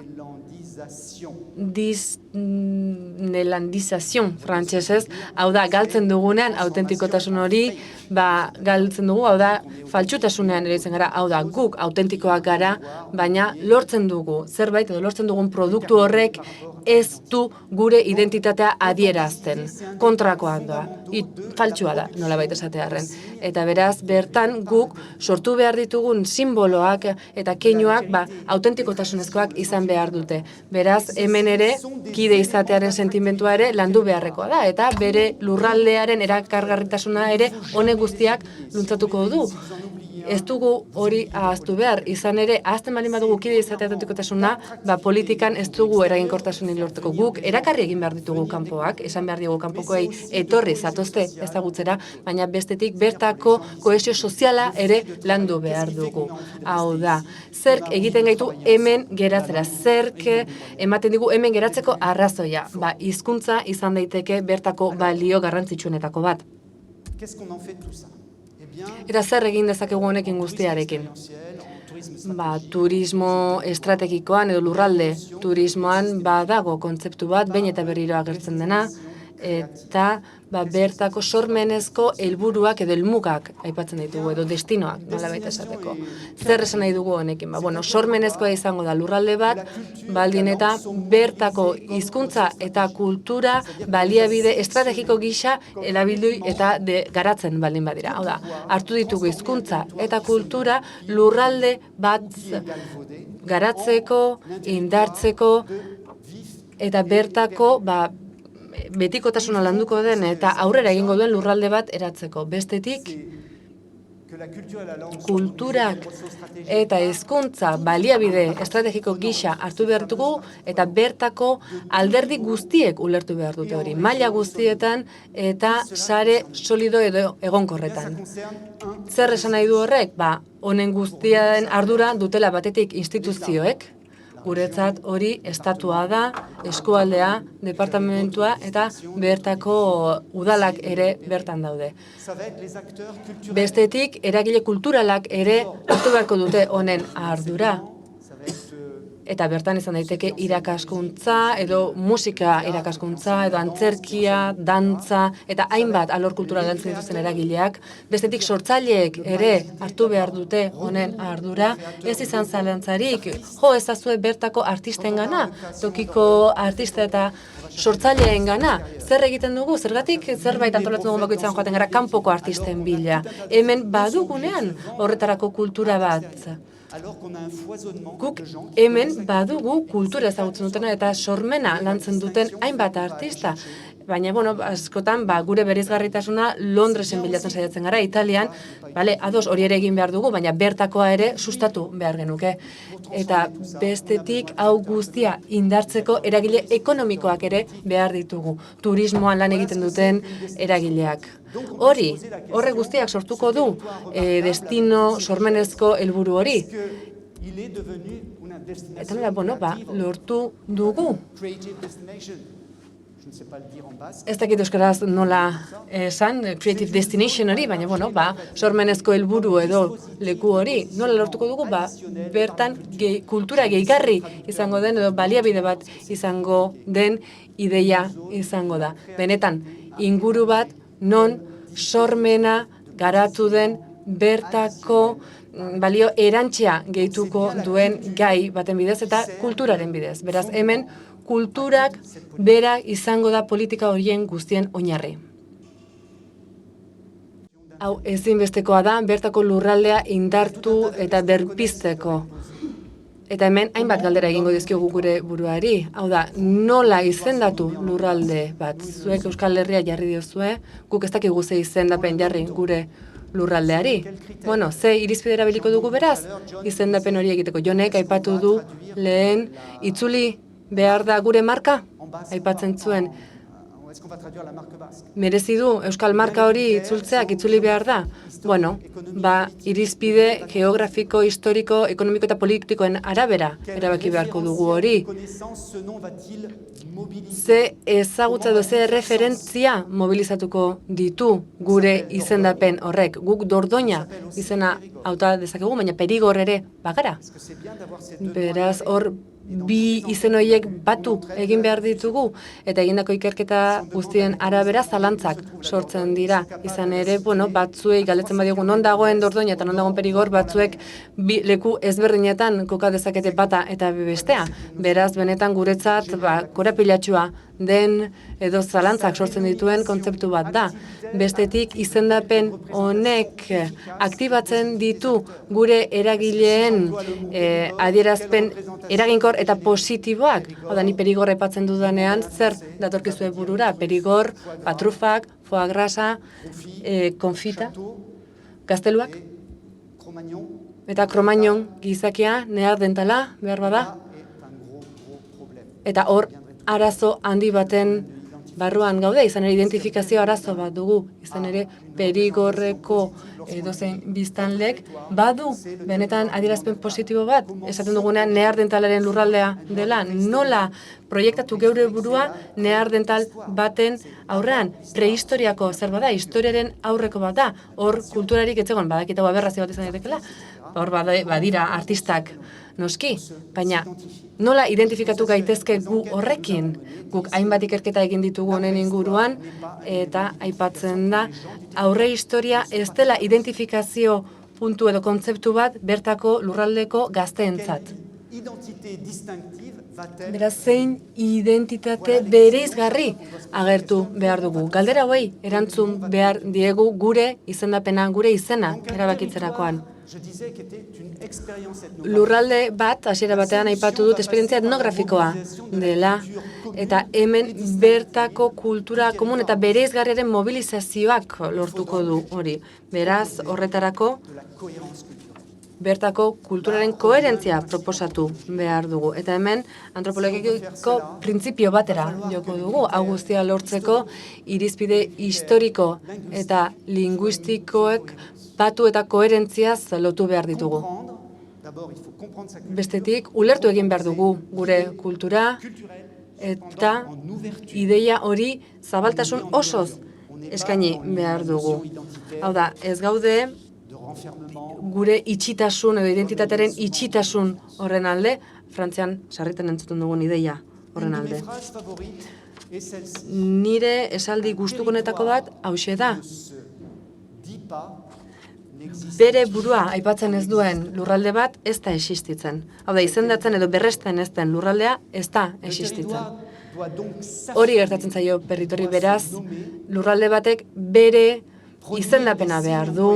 disnelandizazion frantsesez, hau da, galtzen dugunean autentikotasun hori, galtzen dugu, hau da, faltsutasunean erabiltzen gara, hau da, guk autentikoak gara, baina lortzen dugu zerbait edo lortzen dugun produktu horrek ez du gure identitatea adierazten. Kontrakoan da, faltsua da, nolabait esatearren. Eta beraz, bertan guk sortu behar ditugun simboloak eta keinuak autentikotasunezkoak izan behar dute. Beraz, hemen ere, kide izatearen sentimentua ere landu beharrekoa da, eta bere lurraldearen erakargarritasuna ere honek guztiak luntzatuko du. Ez dugu hori ahaztu behar, izan ere, ahazten baldin badugu kide izatea autentikotasuna, politikan ez dugu eraginkortasunik lortuko. Guk erakarri egin behar ditugu kanpoak, esan behar ditugu kanpokoei etorri zatozte ezagutzera, baina bestetik bertako kohesio soziala ere landu behar dugu. Hau da, zerk egiten gaitu hemen geratzera, zerk ematen digu hemen geratzeko arrazoia. Hizkuntza izan daiteke bertako balio garrantzitsuenetako bat. Eta zer egin dezakegu honekin guztiarekin? Turismo estrategikoan edo lurralde turismoan badago kontzeptu bat, behin eta berriro agertzen dena, eta bertako sormenezko helburuak edo helmugak aipatzen ditugu, edo destinoak, nolabait esateko. Zer esan nahi dugu honekin? Sormenezkoa izango da lurralde bat, baldin eta bertako hizkuntza eta kultura baliabide estrategiko gisa erabildu eta garatzen baldin badira. Hau da, hartu ditugu hizkuntza eta kultura lurralde bat garatzeko, indartzeko, eta bertako betikotasuna landuko den eta aurrera egingo duen lurralde bat eratzeko. Bestetik, kulturak eta hizkuntza baliabide estrategiko gisa hartu behar dugu eta bertako alderdi guztiek ulertu behar dute hori. Maila guztietan eta sare solido edo egonkorretan. Zer esan nahi du horrek? Honen guztiaren ardura dutela batetik instituzioek, guretzat hori estatua da, eskualdea, departamentua eta bertako udalak ere bertan daude. Bestetik, eragile kulturalak ere hartu beharko dute honen ardura. Eta bertan izan daiteke irakaskuntza, edo musika irakaskuntza, edo antzerkia, dantza, eta hainbat alor kultural lantzen dituzten eragileak. Bestetik sortzaileek ere hartu behar dute honen ardura. Ez izan zalantzarik, ezazue bertako artistengana, tokiko artista eta sortzaileen gana. Zer egiten dugu? Zergatik zerbait antolatzen dugun bakoitzan joaten gara kanpoko artisten bila. Hemen badugunean horretarako kultura bat. Guk hemen badugu kultura ezagutzen dutena eta sormena lantzen duten hainbat artista. Baina, askotan, gure bereizgarritasuna Londresen bilatzen saiatzen gara, Italian, ados hori ere egin behar dugu, baina bertakoa ere sustatu behar genuke. Eta bestetik hau guztia indartzeko eragile ekonomikoak ere behar ditugu, turismoan lan egiten duten eragileak. Horre guztiak sortuko du destino sormenezko helburu hori. Eta nola, lortu dugu. Ez dakit euskaraz nola esan, creative destination hori, baina, sormenezko helburu edo leku hori, nola lortuko dugu, bertan kultura gehigarri izango den, edo baliabide bat izango den ideia izango da. Benetan, inguru bat, non sormena garatu den bertako balio erantsia gehituko duen gai baten bidez eta kulturaren bidez. Beraz, hemen kulturak bera izango da politika horien guztien oinarri. Hau ezinbestekoa da bertako lurraldea indartu eta berpizteko. Eta hemen hainbat galdera egingo dizkiogu gure buruari. Hau da, nola izendatu lurralde bat? Zuek Euskal Herria jarri diozue, guk ez dakigu ze izendapen jarri gure lurraldeari. Ze irizpidera biliko dugu beraz? Izendapen hori egiteko. Jonek aipatu du lehen itzuli behar da gure marka? Aipatzen zuen. Merezi du Euskal marka hori itzultzeak itzuli behar da? Irizpide geografiko, historiko, ekonomiko eta politikoen arabera erabaki beharko dugu hori. Ze ezagutza edo ze referentzia mobilizatuko ditu gure izendapen horrek. Guk Dordoina izena hauta dezakegu, baina Perigor ere bagara. Beraz, hor bi izen horiek batu egin behar ditugu, eta egindako ikerketa guztien arabera zalantzak sortzen dira. Izan ere, batzuei galdetzen badiogu non dagoen Dordoina eta non dagoen Perigor, batzuek bi leku ezberdinetan koka dezakete bata eta bestea. Beraz, benetan guretzat korapilatxua den edo zalantzak sortzen dituen kontzeptu bat da. Bestetik, izendapen honek aktibatzen ditu gure eragileen adierazpen eraginkor eta positiboak. Hau da, ni Perigor aipatzen dudanean, zer datorkizue burura? Perigor, trufak, foie grasa, konfita, gazteluak, eta Cromagnon gizakia, neandertala, behar bada. Eta hor, arazo handi baten barruan gaude, izan ere identifikazio arazo bat dugu, izan ere Perigorreko edozein biztanlek badu benetan adierazpen positibo bat, esaten dugunean neandertalaren lurraldea dela, nola proiektatu geure burua neandertal baten aurrean, prehistoriako zer bada, historiaren aurreko bat da, hor kulturarik etzegon, badakitago aberrazio bat izan daitekeela, hor badira artistak noski, baina nola identifikatu gaitezke gu horrekin? Guk hainbat ikerketa egin ditugu honen inguruan, eta aipatzen da, aurre historia ez dela identifikazio puntu edo kontzeptu bat bertako lurraldeko gazteentzat. Beraz, zein identitate bereizgarri agertu behar dugu. Galdera hauei erantzun behar diegu gure izendapena, gure izena erabakitzerakoan. Lurralde bat, hasiera batean aipatu dut, esperientzia etnografikoa dela, eta hemen bertako kultura komun eta bereizgarriaren mobilizazioak lortuko du hori. Beraz, horretarako, bertako kulturaren koherentzia proposatu behar dugu. Eta hemen, antropologiko printzipio batera joko dugu, hau guztia lortzeko irizpide historiko eta linguistikoek batu eta koherentziaz lotu behar ditugu. Bestetik, ulertu egin behar dugu gure kultura eta ideia hori zabaltasun osoz eskaini behar dugu. Hau da, ez gaude gure itxitasun edo identitatearen itxitasun horren alde, Frantzian sarritan entzuten dugun ideia horren alde. Nire esaldi gustukonetako bat hauxe da. Bere burua aipatzen ez duen lurralde bat ez da existitzen. Hau da, izendatzen edo berresten ez den lurraldea ez da existitzen. Hori gertatzen zaio Perritori, beraz, lurralde batek bere izendapena behar du,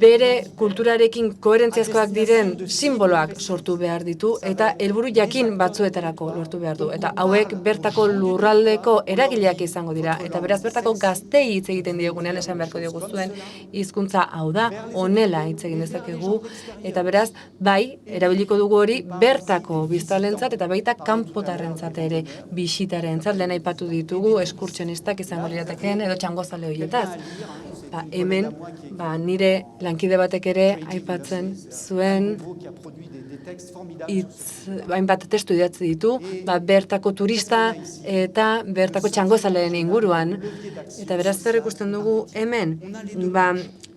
bere kulturarekin koherentziazkoak diren simboloak sortu behar ditu eta helburu jakin batzuetarako lortu behar du. Eta hauek bertako lurraldeko eragileak izango dira. Eta beraz bertako gaztei hitz egiten diegunean esan beharko diogu zuen hizkuntza hau da, honela hitz egin dezakegu. Eta beraz, bai, erabiliko dugu hori bertako biztanlentzat eta baita kanpotarrentzat ere bisitarentzat, lehen aipatu ditugu eskurtsionistak izango liratekeen edo txangozale horietaz. Hemen, nire lankide batek ere aipatzen zuen hainbat testu idatzi ditu, bertako turista eta bertako txangozaleen inguruan. Eta beraz zer ikusten dugu hemen,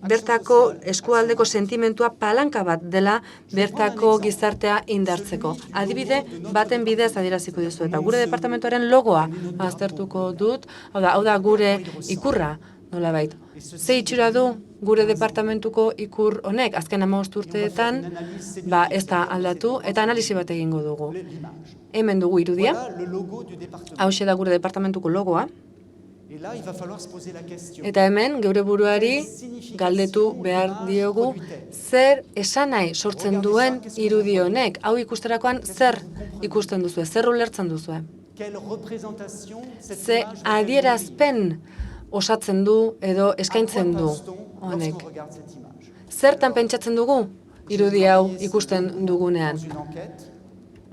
bertako eskualdeko sentimentua palanka bat dela bertako gizartea indartzeko. Adibide baten bidez adieraziko duzu eta gure departamentuaren logoa aztertuko dut, hau da gure ikurra, nolabait. Ze itxura du gure departamentuko ikur honek, azken 15 urteetan, ez da aldatu eta analisi bat egingo dugu. Hemen dugu irudia, hauxe da gure departamentuko logoa, eta hemen geure buruari galdetu behar diogu zer esanai sortzen duen irudi honek, hau ikusterakoan zer ikusten duzue, zer ulertzen duzue. Ze adierazpen osatzen du edo eskaintzen du honek. Zertan pentsatzen dugu irudi hau ikusten dugunean?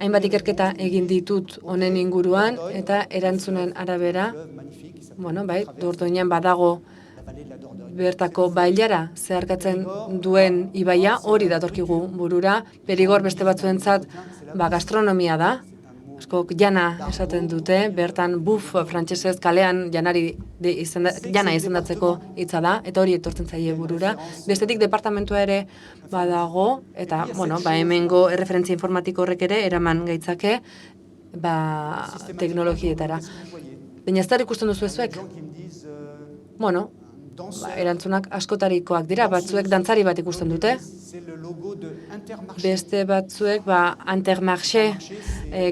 Hainbat ikerketa egin ditut honen inguruan eta erantzunen arabera, Dordoinan badago bertako bailara zeharkatzen duen ibaia, hori datorkigu burura, Perigor beste batzuentzat gastronomia da, askok jana esaten dute, bertan buf frantsesez kalean jana izendatzeko hitza da, eta hori etortzen zaie burura. Bestetik departamentua ere badago, eta hemengo erreferentzia informatiko horrek ere eraman gaitzake teknologietara. Baina ez da ikusten duzu ezuek? Erantzunak askotarikoak dira, batzuek dantzari bat ikusten dute, beste batzuek Intermarché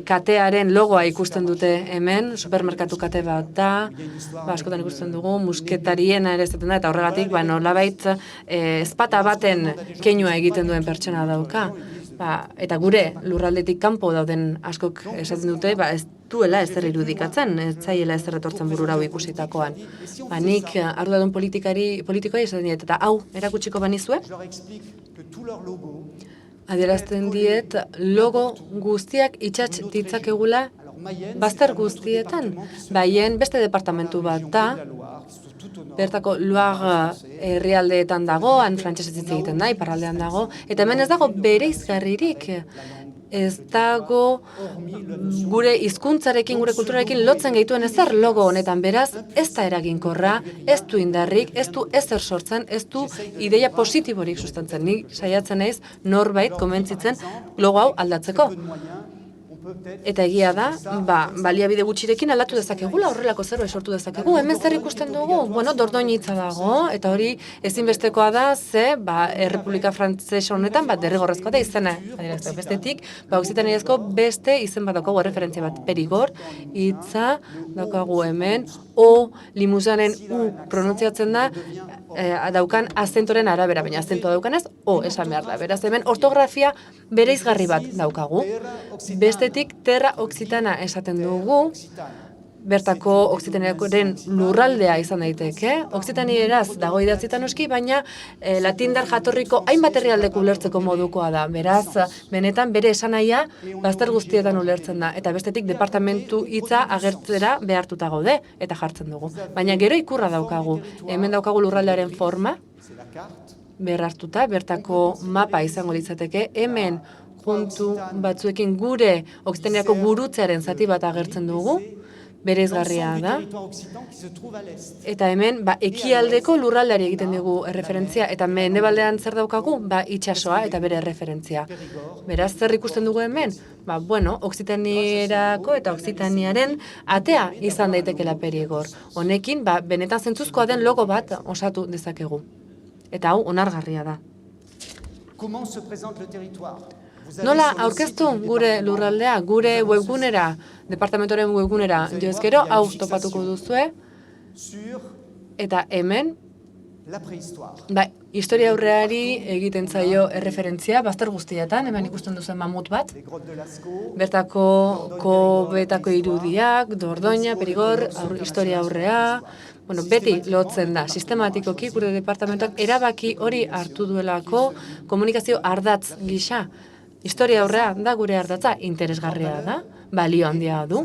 katearen logoa ikusten dute hemen, supermerkatu kate bat da, askotan ikusten dugu, musketariena ere esaten da, eta horregatik nolabait ezpata baten keinua egiten duen pertsona dauka. Eta gure lurraldetik kanpo dauden askok esaten dute, ez duela ezer irudikatzen, ez zaiela ezer etortzen burura hau ikusitakoan. Nik arduradun politikoa esaten diet, eta hau erakutsiko banizue? Adierazten diet, logo guztiak itsats ditzakegula bazter guztietan. Haien beste departamentu bat da, bertako Loire herrialdeetan dago, han frantsesez hitz egiten da, iparraldean dago, eta hemen ez dago bereizgarririk. Ez dago gure hizkuntzarekin, gure kulturarekin lotzen gaituen ezer logo honetan, beraz, ez da eraginkorra, ez du indarrik, ez du ezer sortzen, ez du ideia positiborik sustantzen. Ni saiatzen naiz norbait konbentzitzen logo hau aldatzeko. Eta egia da, baliabide gutxirekin aldatu dezakegula, horrelako zerbait sortu dezakegu. Hemen zer ikusten dugu? Dordoin hitza dago, eta hori ezinbestekoa da, Errepublika Frantsesa honetan, derrigorrezkoa da izena. Bestetik, okzitaniazko beste izen bat daukagu erreferentzia bat, Perigor, hitza daukagu hemen, O, limusanen U pronuntziatzen da, daukan azentoren arabera, baina azentoa daukanez, O esan behar da. Beraz, hemen ortografia bereizgarri bat daukagu. Bestetik, terra occitana esaten dugu, bertako okzitaniaren lurraldea izan daiteke. Okzitanieraz dago idatzita noski, baina latindar jatorriko hainbat herrialdek ulertzeko modukoa da. Beraz, benetan bere esanahia bazter guztietan ulertzen da. Eta bestetik departamentu hitza agertzera behartuta gaude eta jartzen dugu. Baina gero ikurra daukagu. Hemen daukagu lurraldearen forma, berhartuta, bertako mapa izango litzateke. Hemen puntu batzuekin gure okzitaniako gurutzearen zati bat agertzen dugu, bereizgarria da. Eta hemen, ekialdeko lurraldeari egiten dugu erreferentzia, eta mendebaldean zer daukagu? Itsasoa eta bere erreferentzia. Beraz, zer ikusten dugu hemen? Okzitanierako eta okzitaniaren atea izan daitekela Perigor. Honekin, benetan zentzuzkoa den logo bat osatu dezakegu. Eta hau, onargarria da. Nola aurkeztu gure lurraldea, gure webgunera, departamentoren webgunera, joezkero, hau topatuko duzue, eta hemen, historia aurreari egiten zaio erreferentzia, bazter guztietan, hemen ikusten duzen mamut bat, bertako kobetako irudiak, Dordoina, Perigor, historia aurrea, beti lotzen da, sistematikoki gure departamentoak erabaki hori hartu duelako komunikazio ardatz gisa. Historia aurrea da gure ardatza, interesgarria da, balio handia du,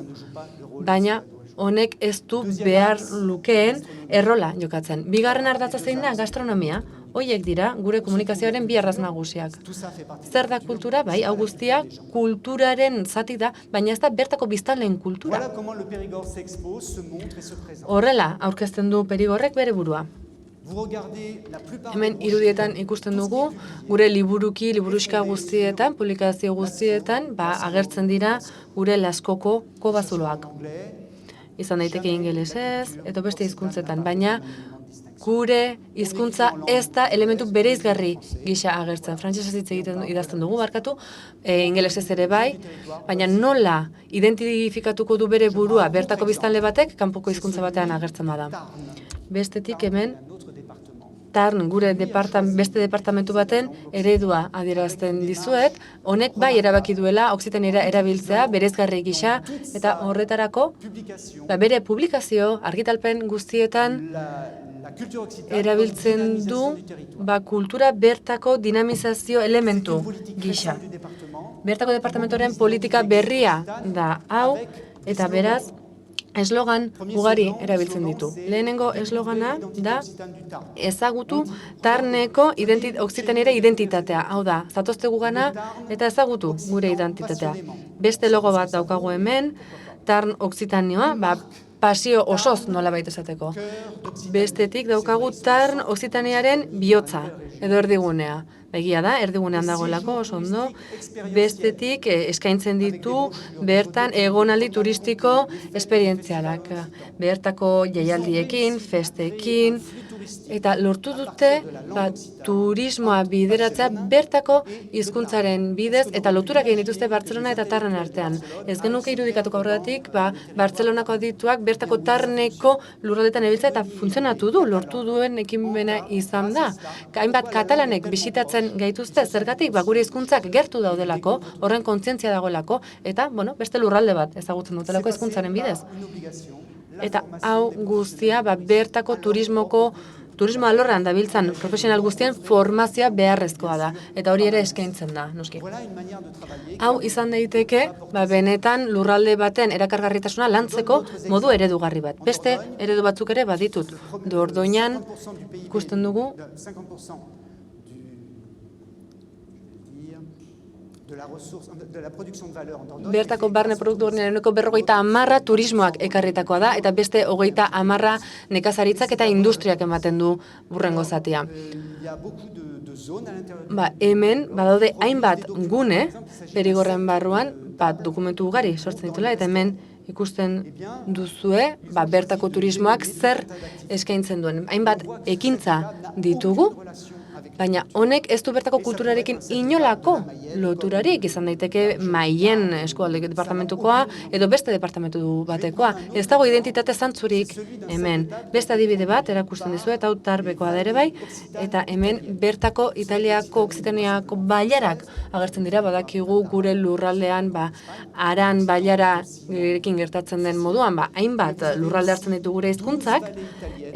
baina honek ez du behar lukeen errola jokatzen. Bigarren ardatza zein da, gastronomia. Hoiek dira gure komunikazioaren bi ardatz nagusiak. Zer da kultura? Hau guztia kulturaren zati da, baina ez da bertako biztanleen kultura. Horrela aurkezten du Perigorrek bere burua. Hemen irudietan ikusten dugu, gure liburuxka guztietan, publikazio guztietan, agertzen dira gure laskoko kobazuloak. Izan daiteke ingelesez, eta beste hizkuntzetan, baina gure hizkuntza ez da elementu bereizgarri gisa agertzen. Frantsesez hitz egiten idazten dugu, barkatu, ingelesez ere bai, baina nola identifikatuko du bere burua bertako biztanle batek, kanpoko hizkuntza batean agertzen bada. Bestetik hemen, Tarn, gure beste departamentu baten eredua adierazten dizuet, honek bai erabaki duela okzitaniera erabiltzea, berezgarri gisa, eta horretarako bere publikazio, argitalpen guztietan erabiltzen du kultura bertako dinamizazio elementu gisa. Bertako departamentoren politika berria da hau, eta beraz, eslogan ugari erabiltzen ditu. Lehenengo eslogana da ezagutu Tarneko Okzitaniera identitatea. Hau da, zatozte gugana eta ezagutu gure identitatea. Beste logo bat daukagu hemen, Tarn Okzitanioa, pasio osoz nolabait esateko. Bestetik daukagu Tarn Okzitaniaren bihotza edo erdigunea. Egia da, erdigunean dagoelako, oso ondo. Bestetik eskaintzen ditu bertan egonaldi turistiko esperientzialak. Bertako jaialdiekin, festekin, eta lortu dute turismoa bideratzea bertako hizkuntzaren bidez eta loturak egin dituzte Bartzelona eta Tarnen artean. Ez genuke irudikatuko aurretik, Bartzelonako adituak bertako Tarneko lurraldetan ebiltza eta funtzionatu du, lortu duen ekimena izan da. Hainbat katalanek bisitatzen gaituzte, zergatik, gure hizkuntzak gertu daudelako, horren kontzientzia dagoelako, eta, beste lurralde bat ezagutzen dutelako hizkuntzaren bidez. Eta hau guztia, bertako turismo alorrean dabiltzan profesional guztien formazioa beharrezkoa da, eta hori ere eskaintzen da, noski. Hau izan daiteke, benetan lurralde baten erakargarritasuna lantzeko modu eredugarri bat. Beste eredu batzuk ere baditut. Dordoinan ikusten dugu bertako barne produktu horren 50% turismoak ekarritakoa da, eta beste 30% nekazaritzak eta industriak ematen du burrengo zatia. Hemen, badaude hainbat gune, Perigorren barruan, dokumentu ugari sortzen dituela, eta hemen ikusten duzue, bertako turismoak zer eskaintzen duen. Hainbat ekintza ditugu, baina honek ez du bertako kulturarekin inolako loturarik, izan daiteke Maien eskualdeko departamentukoa edo beste departamentu batekoa. Ez dago identitate zantzurik hemen. Beste adibide bat erakusten dizu eta hau Tarbekoa da ere bai, eta hemen bertako Italiako Okzitaniako bailarak agertzen dira, badakigu gure lurraldean Aran bailarekin gertatzen den moduan, hainbat lurralde hartzen ditu gure hizkuntzak,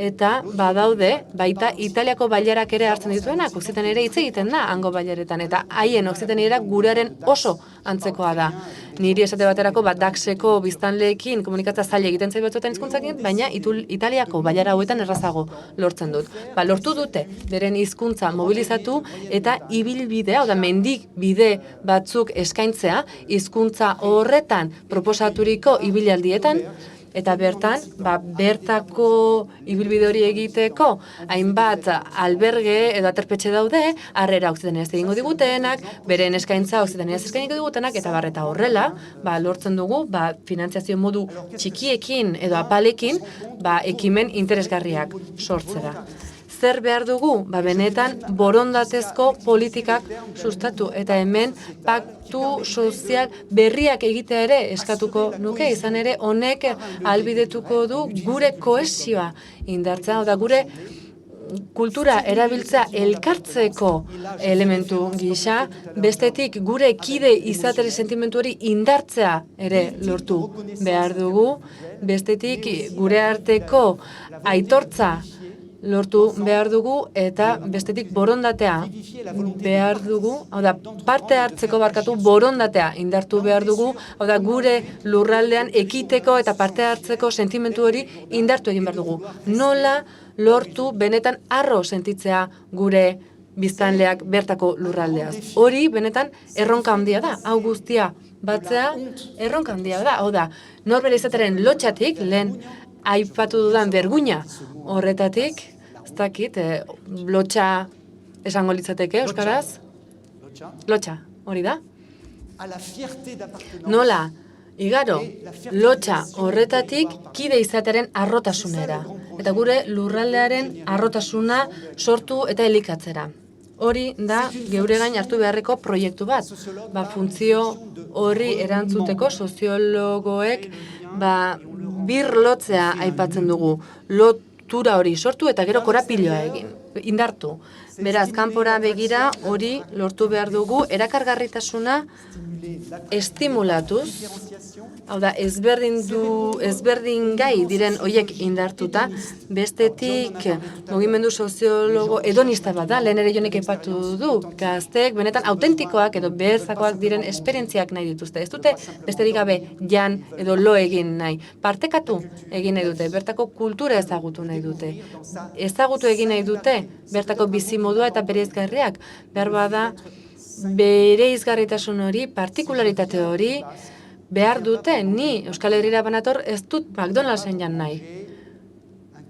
eta badaude baita Italiako bailarak ere hartzen dituenak, Okzitaniera hitz egiten da hango bailaretan, eta haien Okzitaniera gurearen oso antzekoa da. Niri esate baterako Daxeko biztanleekin komunikatzea zaila egiten zait batzuetan hizkuntzakin, baina Italiako bailara hauetan errazago lortzen dut. Lortu dute beren hizkuntza mobilizatu eta ibilbidea, mendik bide batzuk eskaintzea hizkuntza horretan proposaturiko ibilaldietan, eta bertan, bertako ibilbide hori egiteko hainbat alberge edo aterpetxe daude, harrera Okzitanieraz egingo digutenak, beren eskaintza Okzitanieraz eskainiko digutenak, eta eta horrela, lortzen dugu, finantziazio modu txikiekin edo apalekin, ekimen interesgarriak sortzera. Zer behar dugu? Benetan borondatezko politikak sustatu, eta hemen paktu sozial berriak egitea ere eskatuko nuke, izan ere honek ahalbidetuko du gure kohesioa indartzea, da gure kultura erabiltzea elkartzeko elementu gisa, bestetik gure kide izatere sentimentu hori indartzea ere lortu behar dugu, bestetik gure arteko aitortza lortu behar dugu, eta bestetik borondatea behar dugu, parte hartzeko borondatea indartu behar dugu, gure lurraldean ekiteko eta parte hartzeko sentimentu hori indartu egin behar dugu. Nola lortu benetan harro sentitzea gure biztanleak bertako lurraldeaz. Hori benetan erronka handia da, hau guztia batzea erronka handia da, norbere izateren lotxatik, lehen aipatu dudan berguna horretatik, ez dakit, lotxa esango litzateke, euskaraz? Lotxa, hori da? Nola, igaro, lotxa horretatik kide izatearen arrotasunera, eta gure lurraldearen arrotasuna sortu eta elikatzera. Hori da geure gain hartu beharreko proiektu bat. Funtzio horri erantzuteko soziologoek birlotzea aipatzen dugu. Lotura hori sortu eta gero korapiloa egin. indartu. Beraz, kanpora begira hori lortu behar dugu erakargarritasuna estimulatuz, hau da, ezberdin gai diren hoiek indartuta, bestetik mugimendu soziologo hedonista bat da, lehen ere jonek aipatu du, gazteek benetan autentikoak edo beherzakoak diren esperientziak nahi dituzte. Ez dute besterik gabe jan edo lo egin nahi. Partekatu egin nahi dute, bertako kultura ezagutu nahi dute. Ezagutu egin nahi dute, bertako bizimodua eta bereizgarriak. Behar bada, bereizgarritasun hori, partikularitate hori, behar dute, ni Euskal Herrira banator ez dut McDonald'sen jan nahi.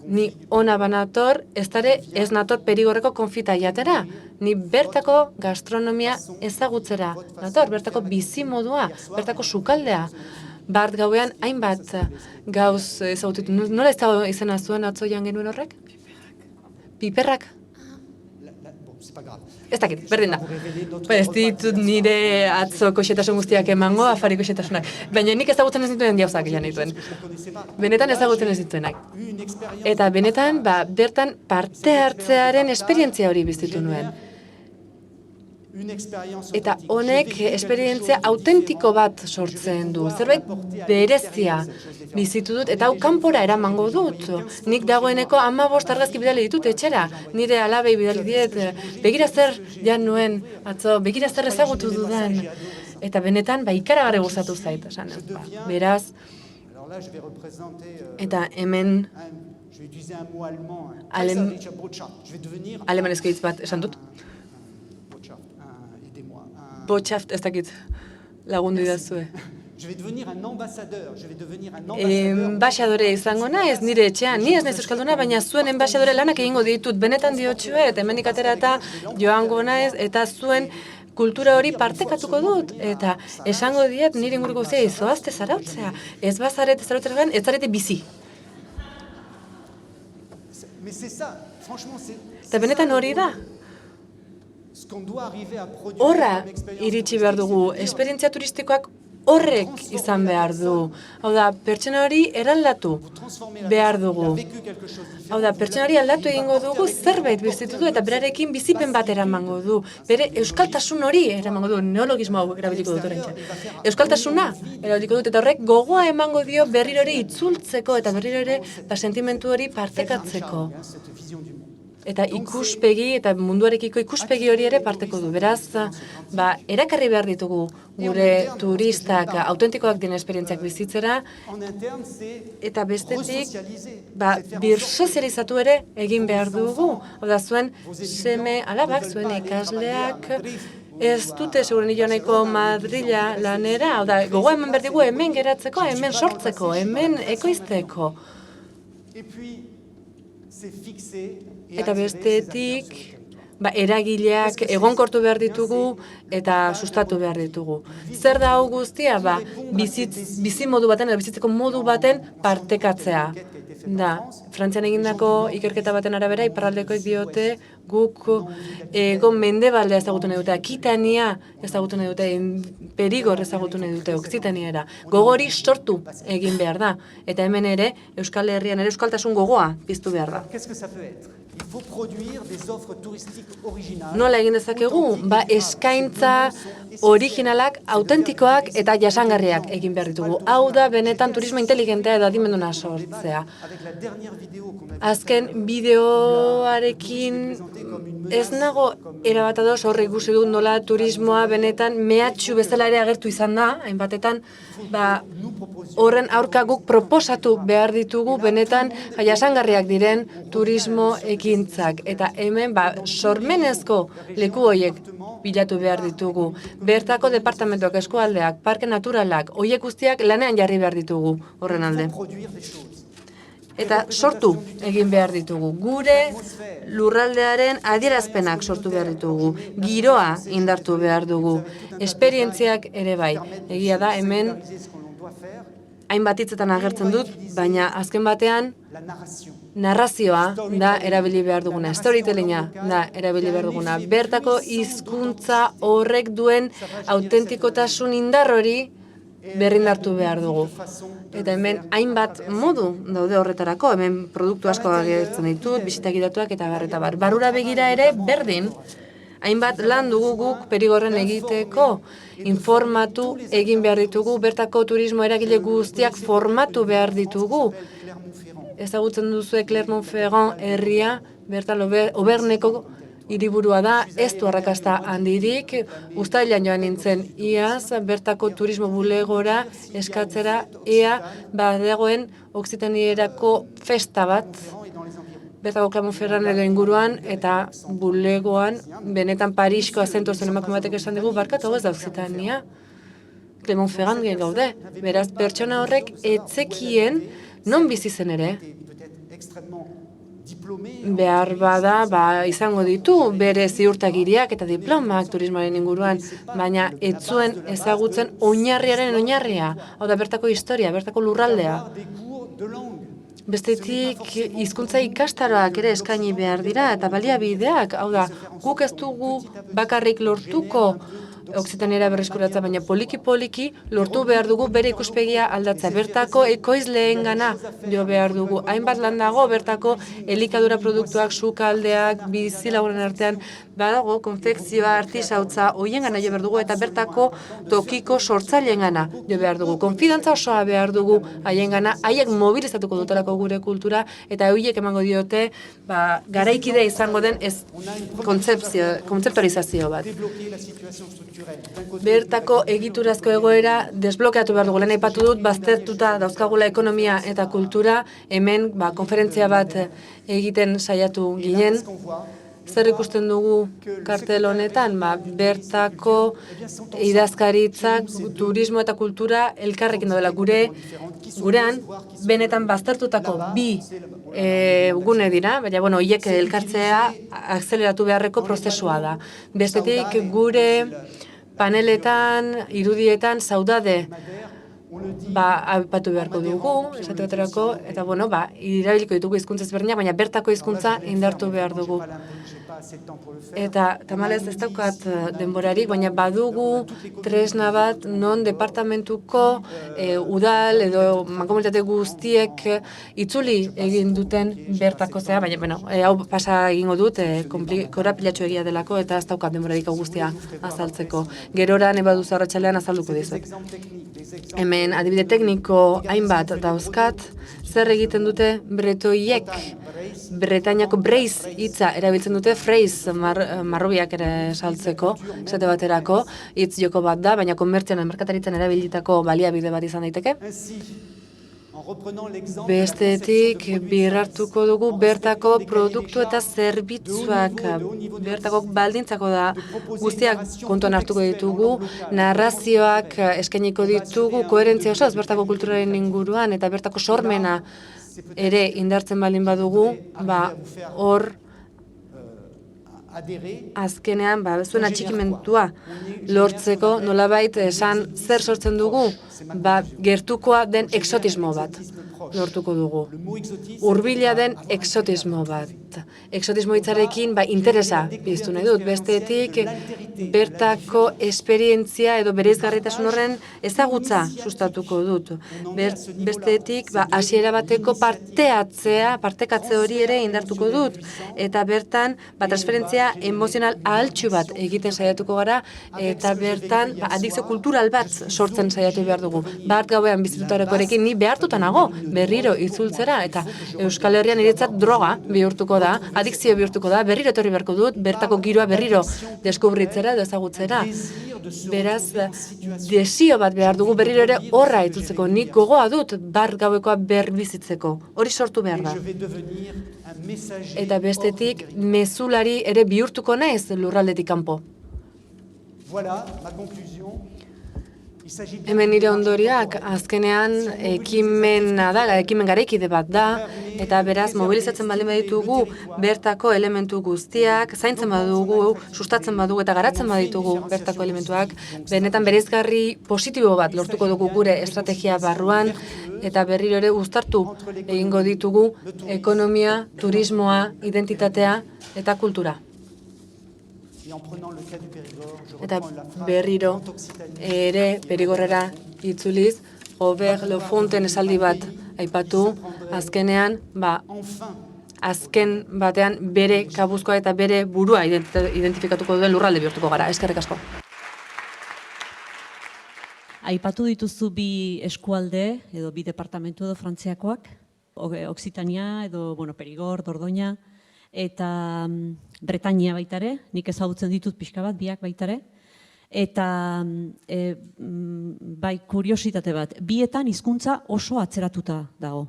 Ni ona banator, ez nator perigorreko konfita jatera. Ni bertako gastronomia ezagutzera nator, bertako bizimodua, bertako sukaldea. Bart gauean hainbat gauz ezagututu. Nola ez da izena zuen atzo jan genuen horrek? Piperrak? Ez dakit, berdin da. Ez ditut nire atzoko xetasun guztiak emango, afariko xetasunak. Baina nik ezagutzen ez dituen gauzak jan dituen. Benetan ezagutzen ez dituenak. Eta benetan, bertan parte hartzearen esperientzia hori biztitu nuen. Eta honek esperientzia autentiko bat sortzen du. Zerbait berezia bizitu dut, eta hau kanpora eramango dut. Nik dagoeneko 15 argazki bidali ditut etxera. Nire alabei bidali diet, begira zer jan nuen, atzo, begira zer ezagutu dudan. Eta benetan, ikaragarri gustatu zait. Beraz, eta hemen alemanezko hitz bat esan dut. Botschaft, ez dakit, lagundu idazue. Enbaxadore izango naiz nire etxean, ni ez naiz euskalduna, baina zuen enbaxadore lanak egingo ditut, benetan diotxuet, hemenik atera eta joango naiz, eta zuen kultura hori partekatuko dut, eta esango diet nire inguruko guztia zoazte zarautzea, ez bazarete zarautzea ez zarete bizi. Eta benetan hori da. Horra iritsi behar dugu, esperientzia turistikoak horrek izan behar du. Hau da, pertsona hori eraldatu behar dugu. Hau da, pertsona hori aldatu egingo dugu zerbait bizitu du eta berarekin bizipen bat eramango du. Bere euskaltasun hori eramango du, neologismo hau erabiliko dut oraintxe. Euskaltasuna erabiliko dut eta horrek gogoa emango dio berriro ere itzultzeko eta berriro ere sentimentu hori partekatzeko. Eta ikuspegi eta munduarekiko ikuspegi hori ere parteko du. Beraz, erakarri behar ditugu gure turistak autentikoak diren esperientziak bizitzera, eta bestetik, birsozializatu ere egin behar dugu. Oda zuen seme alabak, zuen ikasleak, ez dute seguren nahiko Madrila lanera, oda gogoa eman behar digu hemen geratzeko, hemen sortzeko, hemen ekoizteko. Eta bestetik, eragileak egonkortu behar ditugu eta sustatu behar ditugu. Zer da hau guztia? Bizimodu baten, bizitzeko modu baten partekatzea. Frantzian egindako ikerketa baten arabera, iparraldekoek diote guk mendebaldea ezagutu nahi dute, Akitania ezagutu nahi dute, Perigor ezagutu nahi dute, Oksitaniera. Gogori sortu egin behar da. Eta hemen ere, Euskal Herrian ere euskaltasun gogoa piztu behar da. Nola egin dezakegu? Eskaintza originalak, autentikoak eta jasangarriak egin behar ditugu. Hau da benetan turismo inteligentea edo adimenduna sortzea. Azken bideoarekin ez nago erabat ados horre ikusi dut nola turismoa benetan mehatxu bezala ere agertu izan da, hainbatetan horren aurka guk proposatu behar ditugu benetan jasangarriak diren turismo ekintzak. Eta hemen sormenezko leku horiek bilatu behar ditugu. Bertako departamentoak, eskualdeak, parke naturalak, horiek guztiak lanean jarri behar ditugu horren alde. Eta sortu egin behar ditugu. Gure lurraldearen adierazpenak sortu behar ditugu. Giroa indartu behar dugu. Esperientziak ere bai. Egia da, hemen hainbat hitzetan agertzen dut, baina azken batean narrazioa da erabili behar duguna. Storytellinga da erabili behar duguna. Bertako hizkuntza horrek duen autentikotasun indar hori berrindartu behar dugu. Eta hemen hainbat modu daude horretarako, hemen produktu asko agertzen ditut, bisitak idatuak eta bar, eta bar. Barrura begira ere berdin, hainbat lan dugu guk Perigorren egiteko, informatu egin behar ditugu, bertako turismo eragile guztiak formatu behar ditugu. Ezagutzen duzu Clermont-Ferrand herria, bertan Oberneko hiriburua da, ez du arrakasta handirik, uztailean joan nintzen iaz, bertako turismo bulegora eskatzera, ea badagoen Oksitanierako festa bat, bertako Clermont-Ferrand edo inguruan, eta bulegoan, benetan Parisko azentu zen emakume batek esan dugu, barkatu ez da Oksitania, Clermont-Ferrand gaude. Beraz, pertsona horrek etzekien non bizi zen ere, behar bada, izango ditu bere ziurtagiriak eta diplomak turismoaren inguruan, baina ez zuen ezagutzen oinarriaren oinarria, hau da bertako historia, bertako lurraldea. Bestetik hizkuntza ikastaroak ere eskaini behar dira eta baliabideak, hau da guk ez dugu bakarrik lortuko Oksitaniera berreskuratza, baina poliki-poliki lortu behar dugu bere ikuspegia aldatza. Bertako ekoizleengana jo behar dugu. Hainbat lan dago, bertako elikadura produktuak, sukaldeak, bizilagunen artean, badago, konfekzioa, artisautza, hoiengana jo behar dugu, eta bertako tokiko sortzaileengana jo behar dugu. Konfidantza osoa behar dugu haiengana, haiek mobilizatuko dutelako gure kultura, eta horiek emango diote, garaikide izango den ez kontzeptualizazio bat. Bertako egiturazko egoera desblokeatu behar dugu. Lehen aipatu dut, baztertuta dauzkagula ekonomia eta kultura, hemen konferentzia bat egiten saiatu ginen. Zer ikusten dugu kartel honetan? Bertako idazkaritzak, turismo eta kultura elkarrekin daudela. Gurean, benetan baztertutako bi gune dira, baina, hiek elkartzea akzeleratu beharreko prozesua da. Bestetik, gure paneletan, irudietan, saudade aipatu beharko dugu, esate baterako, eta irabiliko ditugu hizkuntza ezberdinak, baina bertako hizkuntza indartu behar dugu. Eta tamalez ez daukat denborarik, baina badugu tresna bat non departamentuko udal edo mankomunitate guztiek itzuli egin duten bertako zea, baina hau pasa egingo dut, korapilatxo egia delako eta ez daukat denborarik hau guztia azaltzeko. Gerora nebaduz arratsaldean azalduko dizut. Hemen adibide tekniko hainbat dauzkat, zer egiten dute bretoiek, Bretainiako breiz hitza erabiltzen dute, freiz marrobiak ere saltzeko, esate baterako, hitz joko bat da, baina komertzioan merkataritzan erabilitako baliabide bat izan daiteke. Bestetik birhartuko dugu bertako produktu eta zerbitzuak, bertako baldintzako da guztiak kontuan hartuko ditugu, narrazioak eskainiko ditugu, koherentzia osoz bertako kulturaren inguruan eta bertako sormena ere indartzen baldin badugu, hor azkenean, zuen atxikimentua lortzeko nolabait esan zer sortzen dugu, gertukoa den exotismo bat lortuko dugu. Hurbila den exotismo bat. Exotismo hitzarekin interesa piztu nahi dut. Bestetik bertako esperientzia edo bereizgarritasun horren ezagutza sustatuko dut. Bestetik hasiera bateko partekatze hori ere indartuko dut. Eta bertan transferentzia emozional ahaltsu bat egiten saiatuko gara eta bertan adikzio kultural bat sortzen saiatu behar dugu. Bart gauean bizitutarekoarekin ni behartuta nago berriro itzultzera eta Euskal Herrian niretzat droga bihurtuko da, adikzio bihurtuko da, berriro etorri beharko dut, bertako giroa berriro deskubritzera edo ezagutzera. Beraz, desio bat behar dugu berriro ere horra itzultzeko. Nik gogoa dut Bart gauekoa berbizitzeko. Hori sortu behar da. Eta bestetik, mezulari ere bihurtuko naiz lurraldetik kanpo. Hemen nire ondoriak, azkenean ekimen garaikide bat da, eta beraz mobilizatzen baldin baditugu bertako elementu guztiak, zaintzen badugu, sustatzen badugu eta garatzen baditugu bertako elementuak, benetan bereizgarri positibo bat lortuko dugu gure estrategia barruan, eta berriro ere uztartu egingo ditugu ekonomia, turismoa, identitatea eta kultura. Eta berriro ere Perigorrera itzuliz, Robert Lafontaine esaldi bat aipatu, azkenean, azken batean bere kabuzkoa eta bere burua identifikatuko duen lurralde bihurtuko gara. Eskerrik asko. Aipatu dituzu bi eskualde, edo bi departamentu edo Frantziakoak, Occitania edo Perigor, Dordoña, eta Bretainia baitare, nik ezagutzen ditut pixka bat, biak baitare, eta bai kuriositate bat, bietan hizkuntza oso atzeratuta dago.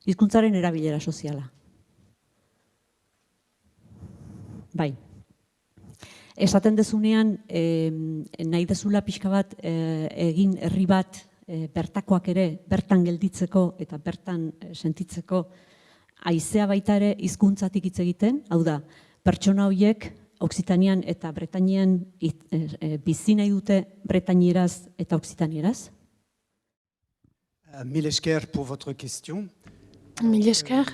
Hizkuntzaren erabilera soziala. Bai. Esaten dezunean, nahi dezula pixka bat egin herri bat bertakoak ere bertan gelditzeko eta bertan sentitzeko haizea baita ere hizkuntzatik hitz egiten, hau da, pertsona horiek Occitanian eta Bretainian bizi nahi dute bretainieraz eta occitanieraz? Mille esker pour votre question. Mil esker.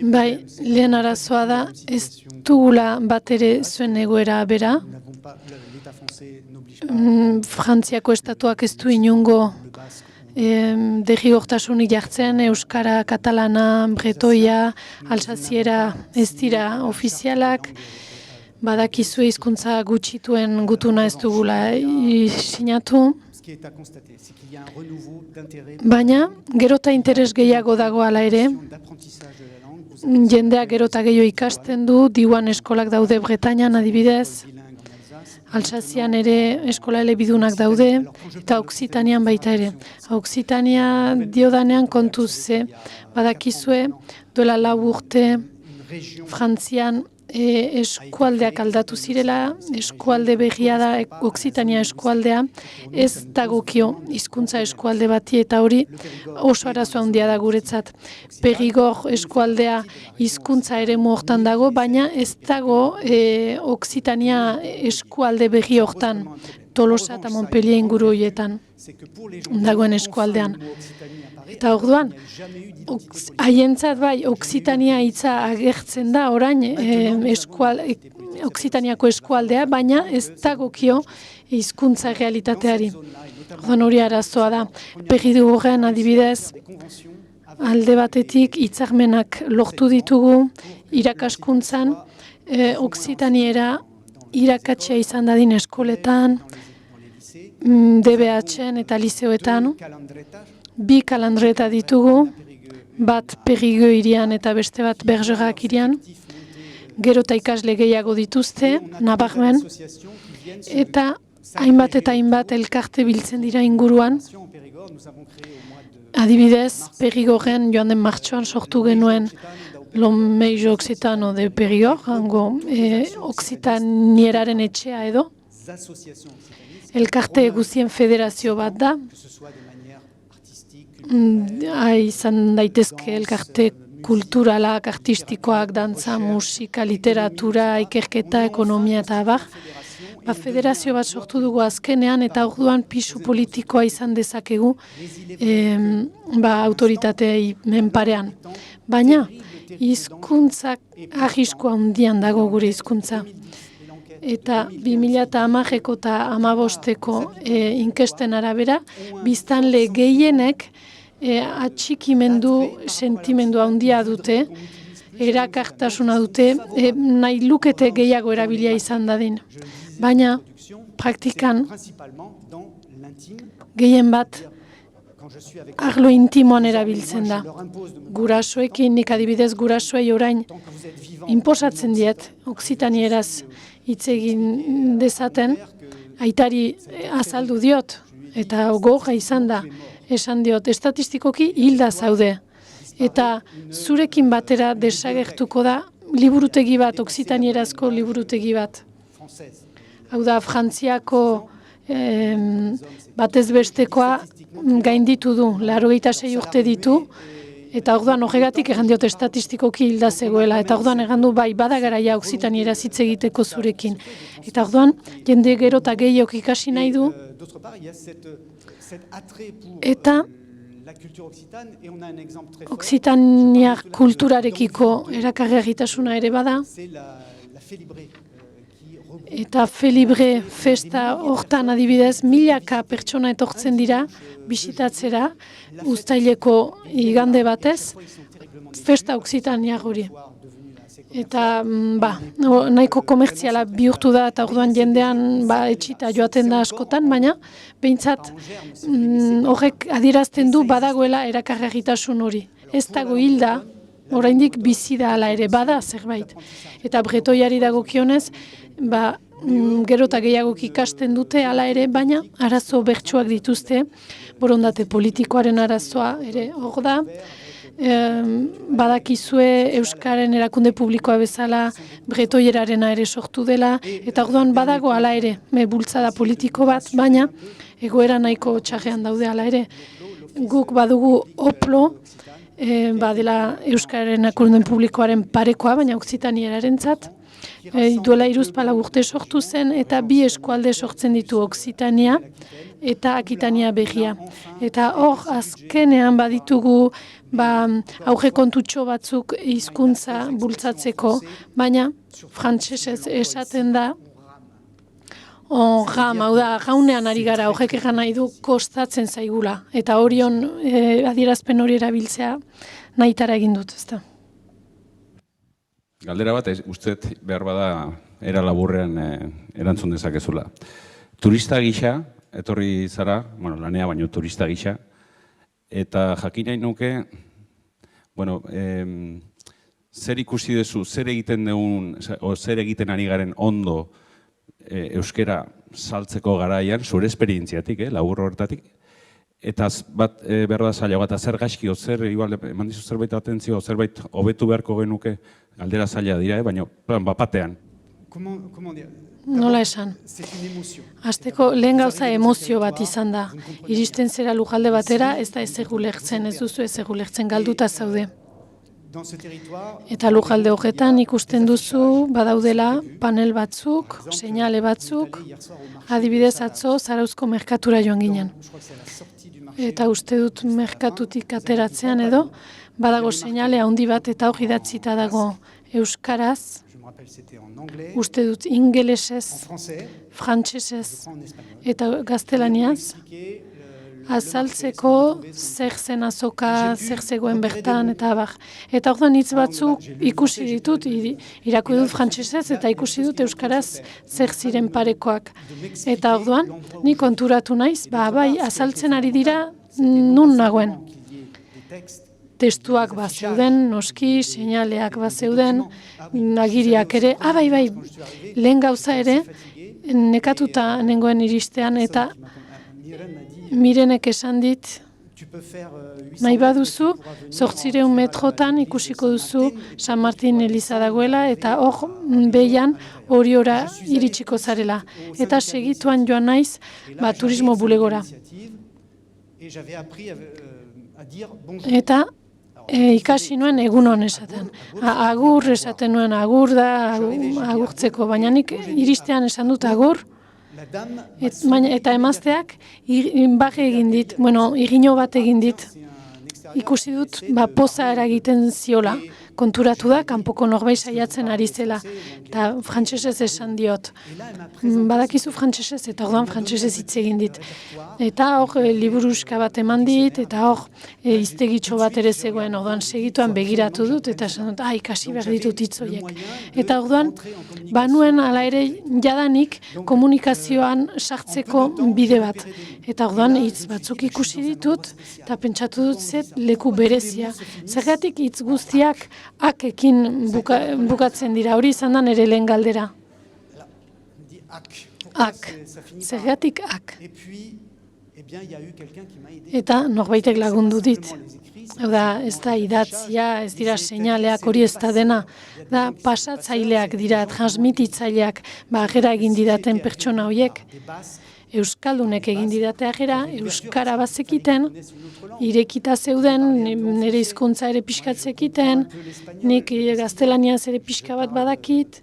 Bai, lehen arazoa da, ez dugula bat ere zuen egoera bera. Frantziako estatuak ez du inungo derrigortasunik jartzen, euskara, katalana, bretoia, alsaziera ez dira ofizialak, badakizue hizkuntza gutxituen gutuna ez dugula sinatu. Baina, gerota interes gehiago dago ala ere, jendeak gerota gehiago ikasten du, diuan eskolak daude Bretainan adibidez, Alsazian ere eskola elebidunak daude, eta Occitanian baita ere. Occitania diodanean kontuz ze, badakizue, duela 4 urte, Frantzian eskualdeak aldatu zirela, eskualde berria da, Occitania eskualdea, ez dagokio hizkuntza eskualde bati eta hori oso arazo handia da guretzat. Perigor eskualdea hizkuntza eremu hortan dago, baina ez dago Occitania eskualde berri hortan, Tolosa eta Montpellier inguru horietan dagoen eskualdean. Eta orduan, haientzat bai, Occitania hitza agertzen da orain Occitaniako eskualdea, baina ez dagokio hizkuntza realitateari. Orduan hori arazoa da. Perigorren adibidez, alde batetik hitzarmenak lortu ditugu irakaskuntzan, Occitaniera irakatsea izan dadin eskoletan, DBH-en eta lizeoetan, 2 kalandreta ditugu, bat Perigueux hirian eta beste bat Bergerac hirian, gero eta ikasle gehiago dituzte, nabarmen, eta hainbat elkarte biltzen dira inguruan. Adibidez, Perigorren joan den martxoan sortu genuen L'Hommage Occitano de Perigor, hango Occitanieraren etxea edo. Elkarte guztien federazio bat da. Izan daitezke elkarte kulturalak, artistikoak, dantza, musika, literatura, ikerketa, ekonomia eta abar. Federazio bat sortu dugu azkenean eta orduan pisu politikoa izan dezakegu autoritatei menparean. Baina, hizkuntzak arrisku handian dago gure hizkuntza. Eta 2010ko eta 2015ko inkesten arabera, biztanle gehienek atxikimendu sentimendu handia dute, erakartasuna dute, nahi lukete gehiago erabilia izan dadin. Baina, praktikan, gehien bat, arlo intimoan erabiltzen da. Gurasoekin, nik adibidez gurasoei orain, inposatzen diet, Occitanieraz hitz egin dezaten, aitari azaldu diot, eta goga izan da, esan diot, estatistikoki hilda zaude. Eta zurekin batera desagertuko da liburutegi bat, Occitanierazko liburutegi bat. Hau da, Frantziako batez bestekoa gainditu du, 86 urte ditu, eta orduan horregatik egan diot estatistikoki hilda zegoela, eta orduan egan du bai badagaraia Occitanieraz hitz egiteko zurekin. Eta orduan, jende gero eta gehiok ikasi nahi du, eta Occitaniar kulturarekiko erakargarritasuna ere bada, eta Felibre festa hortan adibidez, milaka pertsona etortzen dira, bisitatzera, uztaileko igande batez, festa Occitania hori. Eta nahiko komertziala bihurtu da, eta orduan jendean etxita joaten da askotan, baina behintzat horrek adierazten du badagoela erakargarritasun hori. Ez dago hilda, oraindik bizi da hala ere, bada zerbait. Eta bretoiari dagokionez, gero eta gehiagok ikasten dute hala ere, baina arazo bertsuak dituzte, borondate politikoaren arazoa ere hor da. Badakizue Euskaren erakunde publikoa bezala bretoierarena ere sortu dela, eta orduan badago hala ere, bultzada politiko bat, baina egoera nahiko txarrean daude hala ere. Guk badugu oplo, badela Euskararen erakunde publikoaren parekoa, baina Okzitanierarentzat, duela 3 urte sortu zen, eta 2 eskualde sortzen ditu Okzitania eta Akitania berria. Eta hor, azkenean baditugu aurrekontutxo batzuk hizkuntza bultzatzeko, baina frantsesez esaten da, hau da, jaunean ari gara, horrek egan nahi du kostatzen zaigula. Eta horion adierazpen hori erabiltzea nahitara egin dut, ezta. Galdera bat, usteet behar bada era laburrean erantzun dezakezula. Turista gisa, etorri zara, lanea baino turista gisa, eta jakin nahi nuke, zer ikusi duzu, zer egiten ari garen ondo euskera saltzeko garaian, zure esperientziatik, labur horretatik, eta bat behar da zaila bat, zer gaizki, zer eman dizu zerbait atentzio, zerbait hobetu beharko genuke, galdera zaila dira, baina bapatean. Nola esan? Hasteko lehen gauza emozio bat izan da. Iristen zera lujalde batera, ez da ez ulertzen, ez duzu ez ulertzen, galduta zaude. Eta lujalde horretan ikusten duzu, badaudela panel batzuk, seinale batzuk, adibidez atzo Zarauzko merkatura joan ginen. Eta uste dut merkatutik ateratzean edo, badago seinale handi bat eta hori idatzita dago euskaraz, uste dut ingelesez, frantsesez eta gaztelaniaz, azaltzeko zer zen azoka, zer zegoen bertan, eta abar. Eta orduan hitz batzuk ikusi ditut, irakurri dut frantsesez eta ikusi dut euskaraz zer ziren parekoak. Eta orduan, ni konturatu naiz, bai, azaltzen ari dira nun nagoen. Testuak bazeuden, noski, seinaleak bazeuden, agiriak ere, bai, lehen gauza ere, nekatuta nengoen iristean, eta Mirenek esan dit, nahi baduzu, 800 metrotan ikusiko duzu San Martin Eliza dagoela, eta hor behian horiora iritsiko zarela. Eta segituan joan naiz, turismo bulegora. Eta ikasi nuen egunon esaten. Agur esaten nuen, agur da, agurtzeko, baina nik iristean esan dut agur, eta emazteak bage egin dit, irino bat egin dit. Ikusi dut, poza eragiten ziola. Konturatu da, kanpoko norbait saiatzen ari zela. Eta frantsesez esan diot. Badakizu frantsesez, eta orduan frantsesez hitz egin dit. Eta hor, liburuska bat eman dit, eta hor, iztegitxo bat ere zegoen. Orduan, segituan begiratu dut, eta esan dut, ikasi behar ditut hitz horiek. Eta orduan, banuen ala ere jadanik komunikazioan sartzeko bide bat. Eta orduan, hitz batzuk ikusi ditut, eta pentsatu dut zet leku berezia. Zergatik hitz guztiak akekin bukatzen dira, hori izan da nire lehen galdera. Ak. Zergatik ak. Eta norbaitek lagundu dit. Ez da idatzia, ez dira seinaleak, hori ez da dena. Da pasatzaileak dira, transmititzaileak, agera egin didaten pertsona horiek. Euskaldunek egin didate agera, euskara bazekiten, irekita zeuden, nire hizkuntza ere pixkatzekiten, nik gaztelaniaz ere pixka bat badakit,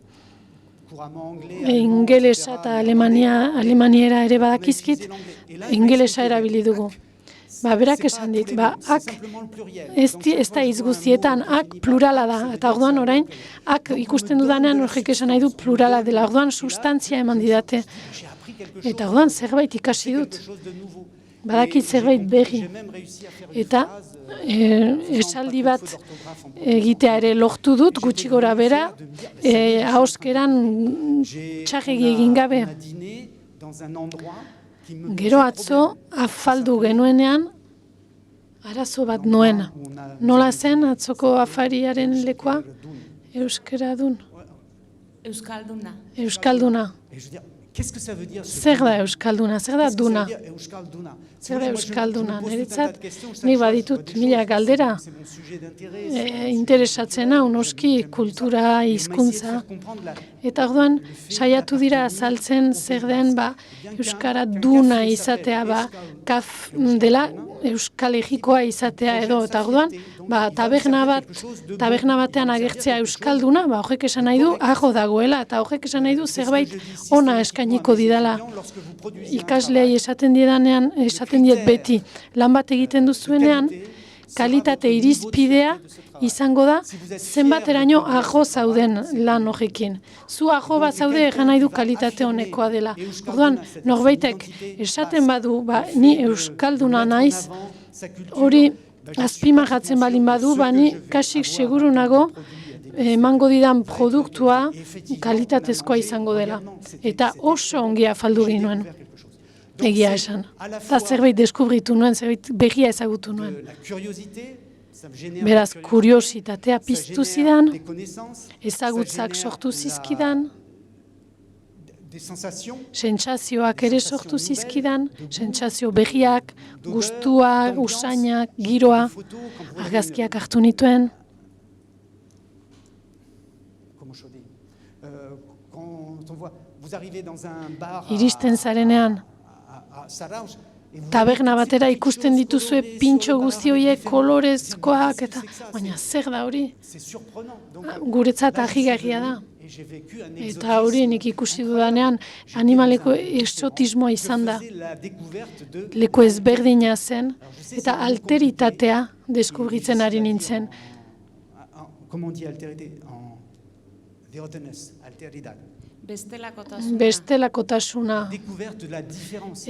ingelesa eta alemaniera ere badakizkit, ingelesa erabili dugu. berak esan dit, ak ez da hitz guztietan, ak plurala da, eta orduan orain, ak ikusten dudanean horrek esan nahi du plurala dela, orduan sustantzia eman didate, eta orduan zerbait ikasi dut, badakit zerbait berri, eta esaldi bat egitea ere lortu dut, gutxi gora bera, ahoskeran txarregi egin gabe. Gero atzo, afaldu genuenean, arazo bat nuen. Nola zen atzoko afariaren lekua? Euskaradun. Euskalduna. Euskalduna. Zer da euskalduna? Zer da duna? Zer da euskalduna? Niretzat, nik baditut mila galdera. Interesatzen hau noski kultura, hizkuntza. Eta orduan, saiatu dira azaltzen zer den euskara duna izatea, kaf dela euskal egikoa izatea edo. Eta orduan, taberna batean agertzea euskalduna, horrek esan nahi du, aho dagoela, eta horrek esan nahi du zerbait ona eskainiko didala. Ikasleei esaten diet beti, lan bat egiten duzuenean, kalitate irizpidea izango da zenbateraino aho zauden lan horrekin. Zu aho bat zaude egan nahi du kalitate honekoa dela. Orduan, norbaitek esaten badu, ni euskalduna naiz, hori azpimarratzen balin badu, ni kasik seguru nago emango didan produktua kalitatezkoa izango dela. Eta oso ongi afaldu ginuen. Egia esan. Eta zerbait deskubritu nuen, zerbait berria ezagutu nuen. Beraz, kuriositatea piztu zidan, ezagutzak sortu zizkidan, sentsazioak ere sortu zizkidan, sentsazio berriak, gustua, usainak, giroa, argazkiak hartu nituen. Iristen zarenean, taberna batera ikusten dituzue pintxo guzti horiek kolorezkoak, eta baina zer da hori? Guretzat ahigarria da. Eta hori nik ikusi dudanean animaleko exotismoa izan da. Leku ezberdina zen eta alteritatea deskubritzen ari nintzen. Bestelakotasuna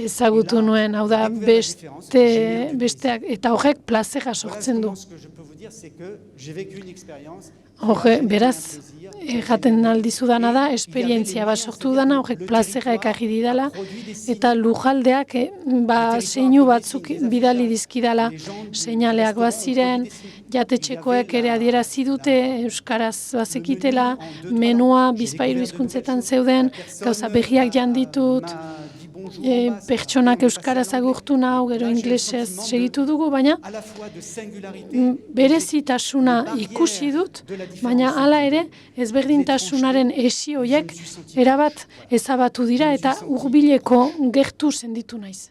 ezagutu nuen, hau da besteak, eta horrek plazera sortzen du. Beraz, jaten aldizudana da, esperientzia bat sortu dana, horrek plazera ekarri didala, eta lujaldeak seinu batzuk bidali dizkidala, seinaleak baziren, jatetxekoek ere adierazi dute, euskaraz bazekitela, menua bizpahiru hizkuntzetan zeuden, gauza berriak janditut, pertsonak euskaraz agurtu nahu, gero inglesez segitu dugu, baina berezitasuna ikusi dut, baina hala ere ezberdintasunaren esioiek erabat ezabatu dira eta hurbileko gertu senditu naiz.